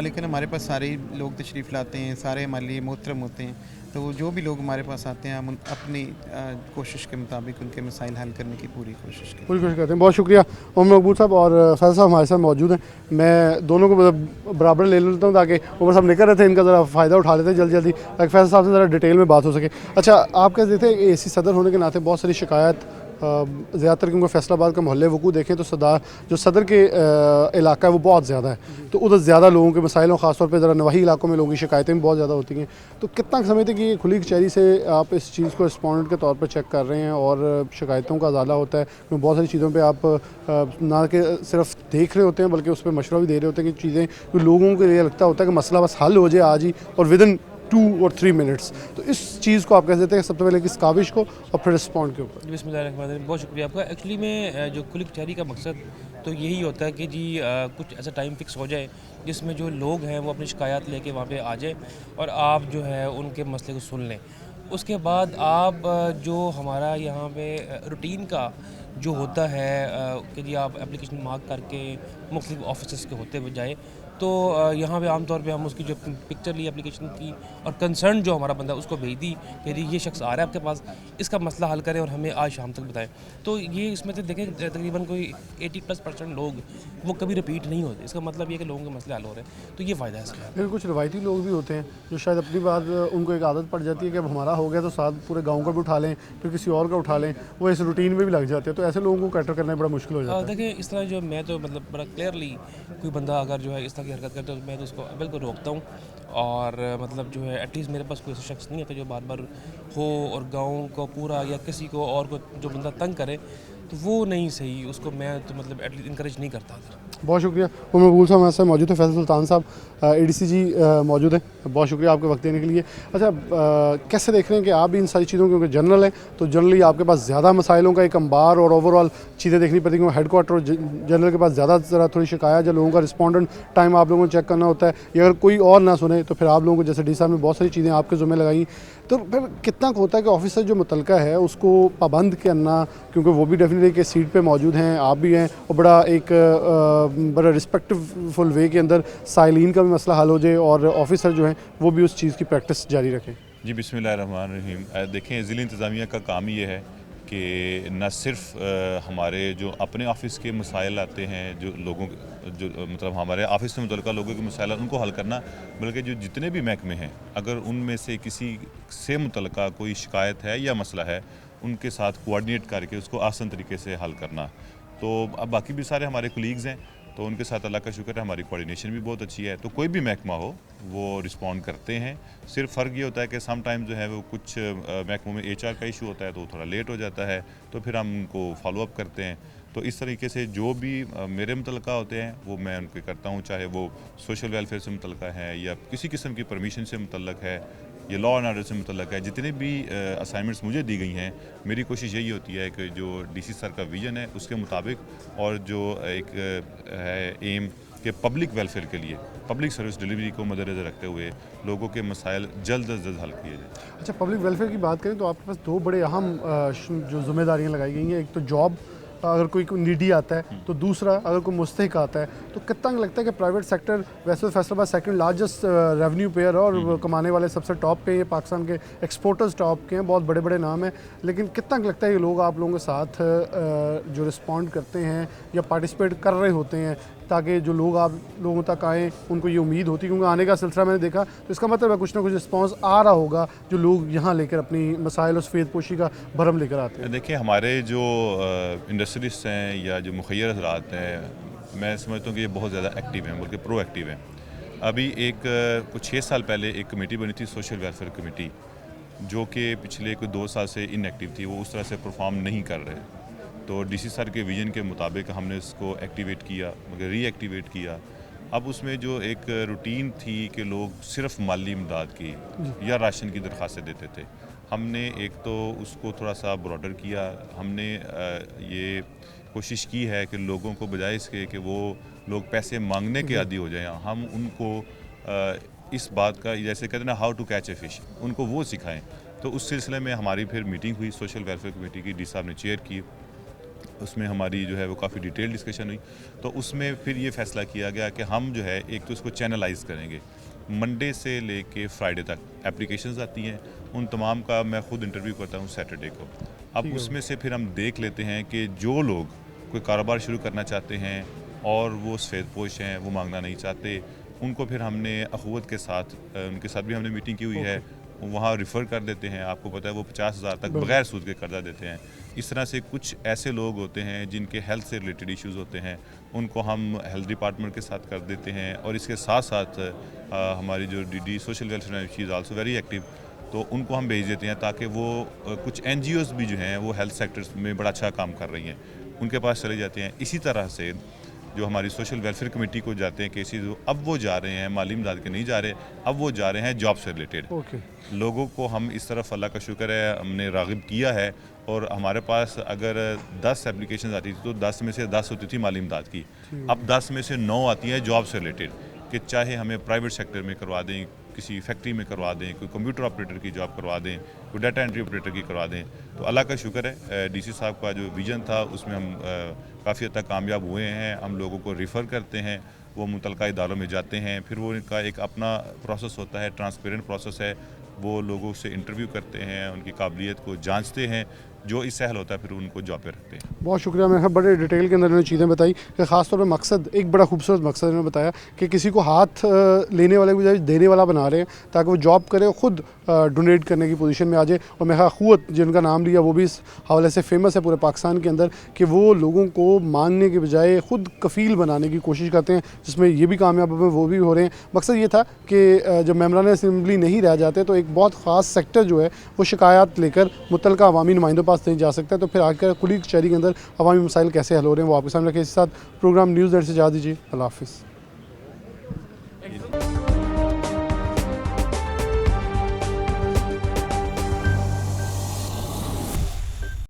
लेकिन हमारे पास सारे लोग तशरीफ़ लाते हैं, सारे हमारे लिए मोहतरम होते हैं। तो जो भी लोग हमारे पास आते हैं हम अपनी कोशिश के मुताबिक उनके मसाइल हल करने की पूरी कोशिश करते हैं। बहुत शुक्रिया उमर मकबूल साहब और फैज़ल साहब हमारे साथ मौजूद हैं। मैं दोनों को बराबर ले लेता हूँ ताकि उमर साहब निकल रहे थे, इनका ज़रा फ़ायदा उठा लेते हैं जल्दी जल्दी, ताकि फैज़ल साहब से ज़रा डिटेल में बात हो सके। अच्छा, आप कैसे देखते हैं AC सदर होने के नाते बहुत सारी शिकायत ज़्यादातर क्योंकि फैसलाबाद का मोहल्ले वकू देखें तो जो सदर के इलाका है वो बहुत ज़्यादा है, तो उधर ज़्यादा लोगों के मसाइल, ख़ासतौर पे ज़रा नवाही इलाकों में लोगों की शिकायतें भी बहुत ज़्यादा होती हैं। तो कितना समझते कि खुली कचहरी से आप इस चीज़ को रिस्पॉन्डेंट के तौर पर चेक कर रहे हैं और शिकायतों का ज़्यादा होता है, क्योंकि बहुत सारी चीज़ों पर आप ना कि सिर्फ देख रहे होते हैं बल्कि उस पर मशवरा भी दे रहे होते हैं कि चीज़ें लोगों को ये लगता होता है कि मसला बस हल हो जाए आज ही और विदिन 2 और 3 मिनट्स। तो इस चीज़ को आप कैसे देते हैं, सबसे पहले किस काविश को और फिर रिस्पॉन्ड के ऊपर? बिस्मिल्लाहिर्रहमानिर्रहीम, बहुत शुक्रिया आपका। एक्चुअली में जो खुली कचहरी का मकसद तो यही होता है कि जी कुछ ऐसा टाइम फिक्स हो जाए जिसमें जो लोग हैं वो अपनी शिकायत लेके वहाँ पे आ जाए और आप जो है उनके मसले को सुन लें। उसके बाद आप जो हमारा यहाँ पे रूटीन का जो होता है कि जी आप एप्लीकेशन मार्क करके मुख्तलिफ ऑफिस के होते हुए जाए, तो यहाँ पे आमतौर पे हम उसकी जो पिक्चर ली एप्लीकेशन की और कंसर्न जो हमारा बंदा उसको भेज दी कि ये शख्स आ रहा है आपके पास, इसका मसला हल करें और हमें आज शाम तक बताएं। तो ये इसमें से देखें तकरीबन कोई 80+ लोग वो कभी रिपीट नहीं होते। इसका मतलब ये कि लोगों के मसले हल हो रहे हैं, तो ये फ़ायदा है इसका। लेकिन कुछ रवायती लोग भी होते हैं जो शायद अपनी बात, उनको एक आदत पड़ जाती है कि अब हमारा हो गया तो साथ पूरे गाँव का भी उठा लें, फिर किसी और का उठा लें, वो इस रूटीन में भी लग जाते हैं, तो ऐसे लोगों को कैटर करना बड़ा मुश्किल हो जाता है। देखिए इस तरह जो मैं तो मतलब बड़ा क्लियरली कोई बंदा अगर जो है इस तरह की हरकत करता है तो मैं तो उसको बिल्कुल रोकता हूँ और मतलब जो है एटलीस्ट मेरे पास कोई ऐसा शख्स नहीं होता जो बार बार हो और गाँव को पूरा या किसी को और को जो बंदा तंग करे तो वो नहीं सही, उसको मैं तो मतलब एटलीस्ट इंकरेज नहीं करता। बहुत शुक्रिया। उमर मकबूल साहब हमारे साथ मौजूद है, फैसल सुल्तान साहब ADCG मौजूद हैं, बहुत शुक्रिया आपके वक्त देने के लिए। अच्छा, कैसे देख रहे हैं कि आप भी इन सारी चीज़ों क्योंकि जनरल हैं तो जनरली आपके पास ज़्यादा मसाइलों का एक अंबार और ओवरऑल चीज़ें देखनी पड़ती हैं, हेड क्वार्टर और जनरल के पास ज़्यादा ज़रा थोड़ी शिकायत या लोगों का रिस्पॉन्डेंट टाइम आप लोगों को चेक करना होता है, या अगर कोई और ना सुने तो फिर आप लोगों को जैसे डी साहब ने बहुत सारी चीज़ें आपके ज़िम्मे लगाई, तो फिर कितना होता है कि ऑफिसर जो मुतलका है उसको पाबंद करना, क्योंकि वो भी डेफिनेटली कि सीट पे मौजूद हैं, आप भी हैं, और बड़ा रिस्पेक्टफुल वे के अंदर साइलिन का भी मसला हल हो जाए और ऑफिसर जो हैं वो भी उस चीज़ की प्रैक्टिस जारी रखें। जी बिस्मिल्लाहिर्रहमानिर्रहीम। देखें, ज़िला इंतज़ामिया का काम ये है कि न सिर्फ हमारे जो अपने ऑफिस के मसाइल आते हैं, जो लोगों जो मतलब हमारे ऑफिस से मुतल्लिक़ लोगों के मसाइल उनको हल करना, बल्कि जो जितने भी महकमे हैं अगर उनमें से किसी से मुतल्लिक़ कोई शिकायत है या मसला है उनके साथ कोऑर्डिनेट करके उसको आसान तरीके से हल करना। तो अब बाकी भी सारे हमारे कोलीग्स हैं तो उनके साथ अल्लाह का शुक्र है हमारी कोऑर्डिनेशन भी बहुत अच्छी है, तो कोई भी महकमा हो वो रिस्पॉन्ड करते हैं। सिर्फ फ़र्क ये होता है कि सम टाइम जो है वो कुछ महकमों में HR का इशू होता है तो थोड़ा लेट हो जाता है, तो फिर हम उनको फॉलो अप करते हैं। तो इस तरीके से जो भी मेरे मुतल्लिक़ा होते हैं वो मैं उनके करता हूँ, चाहे वो सोशल वेलफेयर से मुतल्लिक़ा है या किसी किस्म की परमिशन से मुतल्लिक़ है या लॉ एंड ऑर्डर से मुतल्लिक़ है। जितने भी असाइनमेंट्स मुझे दी गई हैं मेरी कोशिश यही होती है कि जो DC सर का विज़न है उसके मुताबिक और जो एक है एम कि पब्लिक वेलफेयर के लिए पब्लिक सर्विस डिलीवरी को मद्देनज़र रखते हुए लोगों के मसाइल जल्द अज जल्द हल किए जाए। अच्छा, पब्लिक वेलफेयर की बात करें तो आपके पास 2 बड़े अहम जो जिम्मेदारियाँ लगाई गई हैं, एक तो जॉब अगर कोई नीडी आता है, तो दूसरा अगर कोई मुस्तहिक आता है, तो कितना लगता है कि प्राइवेट सेक्टर वैसे तो Faisalabad second largest revenue pair है और कमाने वाले सबसे टॉप पे ये पाकिस्तान के एक्सपोर्टर्स टॉप के हैं, बहुत बड़े बड़े नाम हैं, लेकिन कितना लगता है ये लोग आप लोगों के साथ जो रिस्पॉन्ड करते हैं या पार्टिसिपेट कर रहे होते हैं ताकि जो लोग आप लोगों तक आएँ, उनको ये उम्मीद होती है, क्योंकि आने का सिलसिला मैंने देखा तो इसका मतलब है कुछ ना कुछ रिस्पॉन्स आ रहा होगा जो लोग यहाँ लेकर अपनी मसाइल और सफ़ेद पोशी का भरम लेकर आते हैं। देखिए, हमारे जो इंडस्ट्रियलिस्ट हैं या जो मुखैर हज़रात हैं, मैं समझता हूँ कि ये बहुत ज़्यादा एक्टिव हैं, बल्कि प्रोएक्टिव हैं। अभी कुछ 6 साल पहले एक कमेटी बनी थी, सोशल वेलफेयर कमेटी, जो कि पिछले कोई 2 साल से इनएक्टिव थी, वो उस तरह से परफॉर्म नहीं कर रहे। तो डीसी सर के विजन के मुताबिक हमने इसको एक्टिवेट किया, मगर रीएक्टिवेट किया। अब उसमें जो एक रूटीन थी कि लोग सिर्फ माली इमदाद की या राशन की दरख्वास्तें देते थे, हमने एक तो उसको थोड़ा सा ब्रॉडर किया। हमने ये कोशिश की है कि लोगों को बजाय इसके कि वो लोग पैसे मांगने के आदी हो जाएं, हम उनको इस बात का, जैसे कहते हैं ना, how to catch a fish, उनको वो सिखाएं। तो उस सिलसिले में हमारी फिर मीटिंग हुई सोशल वेलफेयर कमेटी की, डी साहब ने चेयर की। उसमें हमारी जो है वो काफ़ी डिटेल डिस्कशन हुई। तो उसमें फिर ये फैसला किया गया कि हम जो है एक तो इसको चैनलाइज करेंगे। मंडे से लेके फ्राइडे तक एप्लीकेशंस आती हैं, उन तमाम का मैं ख़ुद इंटरव्यू करता हूँ सैटरडे को। अब उसमें से फिर हम देख लेते हैं कि जो लोग कोई कारोबार शुरू करना चाहते हैं और वो सफ़ेदपोश हैं, वो मांगना नहीं चाहते, उनको फिर हमने अखुवत के साथ, उनके साथ भी हमने मीटिंग की हुई है, वहाँ रिफ़र कर देते हैं। आपको पता है वो 50,000 तक बगैर सूद के कर्जा देते हैं। इस तरह से कुछ ऐसे लोग होते हैं जिनके हेल्थ से रिलेटेड इश्यूज़ होते हैं, उनको हम हेल्थ डिपार्टमेंट के साथ कर देते हैं। और इसके साथ साथ हमारी जो D social welfare, she is also very active, तो उनको हम भेज देते हैं ताकि वो कुछ NGOs भी जो हैं वो हेल्थ सेक्टर्स में बड़ा अच्छा काम कर रही हैं, उनके पास चले जाते हैं। इसी तरह से जो हमारी सोशल वेलफेयर कमेटी को जाते हैं केसेस, अब वो जा रहे हैं माली इमदाद के नहीं जा रहे, अब वो जा रहे हैं जॉब से रिलेटेड। लोगों को हम इस तरफ, अल्लाह का शुक्र है, हमने राग़िब किया है। और हमारे पास अगर 10 एप्लीकेशन आती थी तो 10 में से 10 होती थी माली इमदाद की, अब 10 में से 9 आती हैं जॉब से रिलेटेड, कि चाहे हमें प्राइवेट सेक्टर में करवा दें, किसी फैक्ट्री में करवा दें, कोई कंप्यूटर ऑपरेटर की जॉब करवा दें, कोई डाटा एंट्री ऑपरेटर की करवा दें। तो अल्लाह का शुक्र है, डीसी साहब का जो विज़न था उसमें हम काफ़ी हद तक कामयाब हुए हैं। हम लोगों को रिफ़र करते हैं, वो मुतलका इदारों में जाते हैं, फिर वो इनका एक अपना प्रोसेस होता है, ट्रांसपेरेंट प्रोसेस है। वो लोगों से इंटरव्यू करते हैं, उनकी काबिलियत को जांचते हैं, जो इस सहल होता है फिर उनको जॉब पे रखते हैं। बहुत शुक्रिया। मैं बड़े डिटेल के अंदर इन्होंने चीज़ें बताई कि ख़ासतौर पर मकसद, एक बड़ा खूबसूरत मकसद इन्होंने बताया कि किसी को हाथ लेने वाले की बजाय देने वाला बना रहे हैं, ताकि वो जॉब करे और ख़ुद डोनेट करने की पोजीशन में आ जाए। और मैं अखुवत जिनका नाम लिया वो भी इस हवाले से फ़ेमस है पूरे पाकिस्तान के अंदर, कि वो लोगों को मांगने के बजाय ख़ुद कफ़ील बनाने की कोशिश करते हैं, जिसमें ये भी कामयाब हुए, वो भी हो रहे हैं। मकसद ये था कि जब मेंबरान असम्बली नहीं रह जाते तो एक बहुत ख़ास सेक्टर जो है वो शिकायत लेकर मुतलका अवामी नुमाइंदों पास नहीं जा सकता। तो फिर आकर कुली कचहरी के अंदर अवामी मसाइल कैसे हल हो रहे हैं वो आपके सामने रखे। इस साथ प्रोग्राम न्यूज़ नेट से जा दीजिए। अल्लाह हाफ़िज़।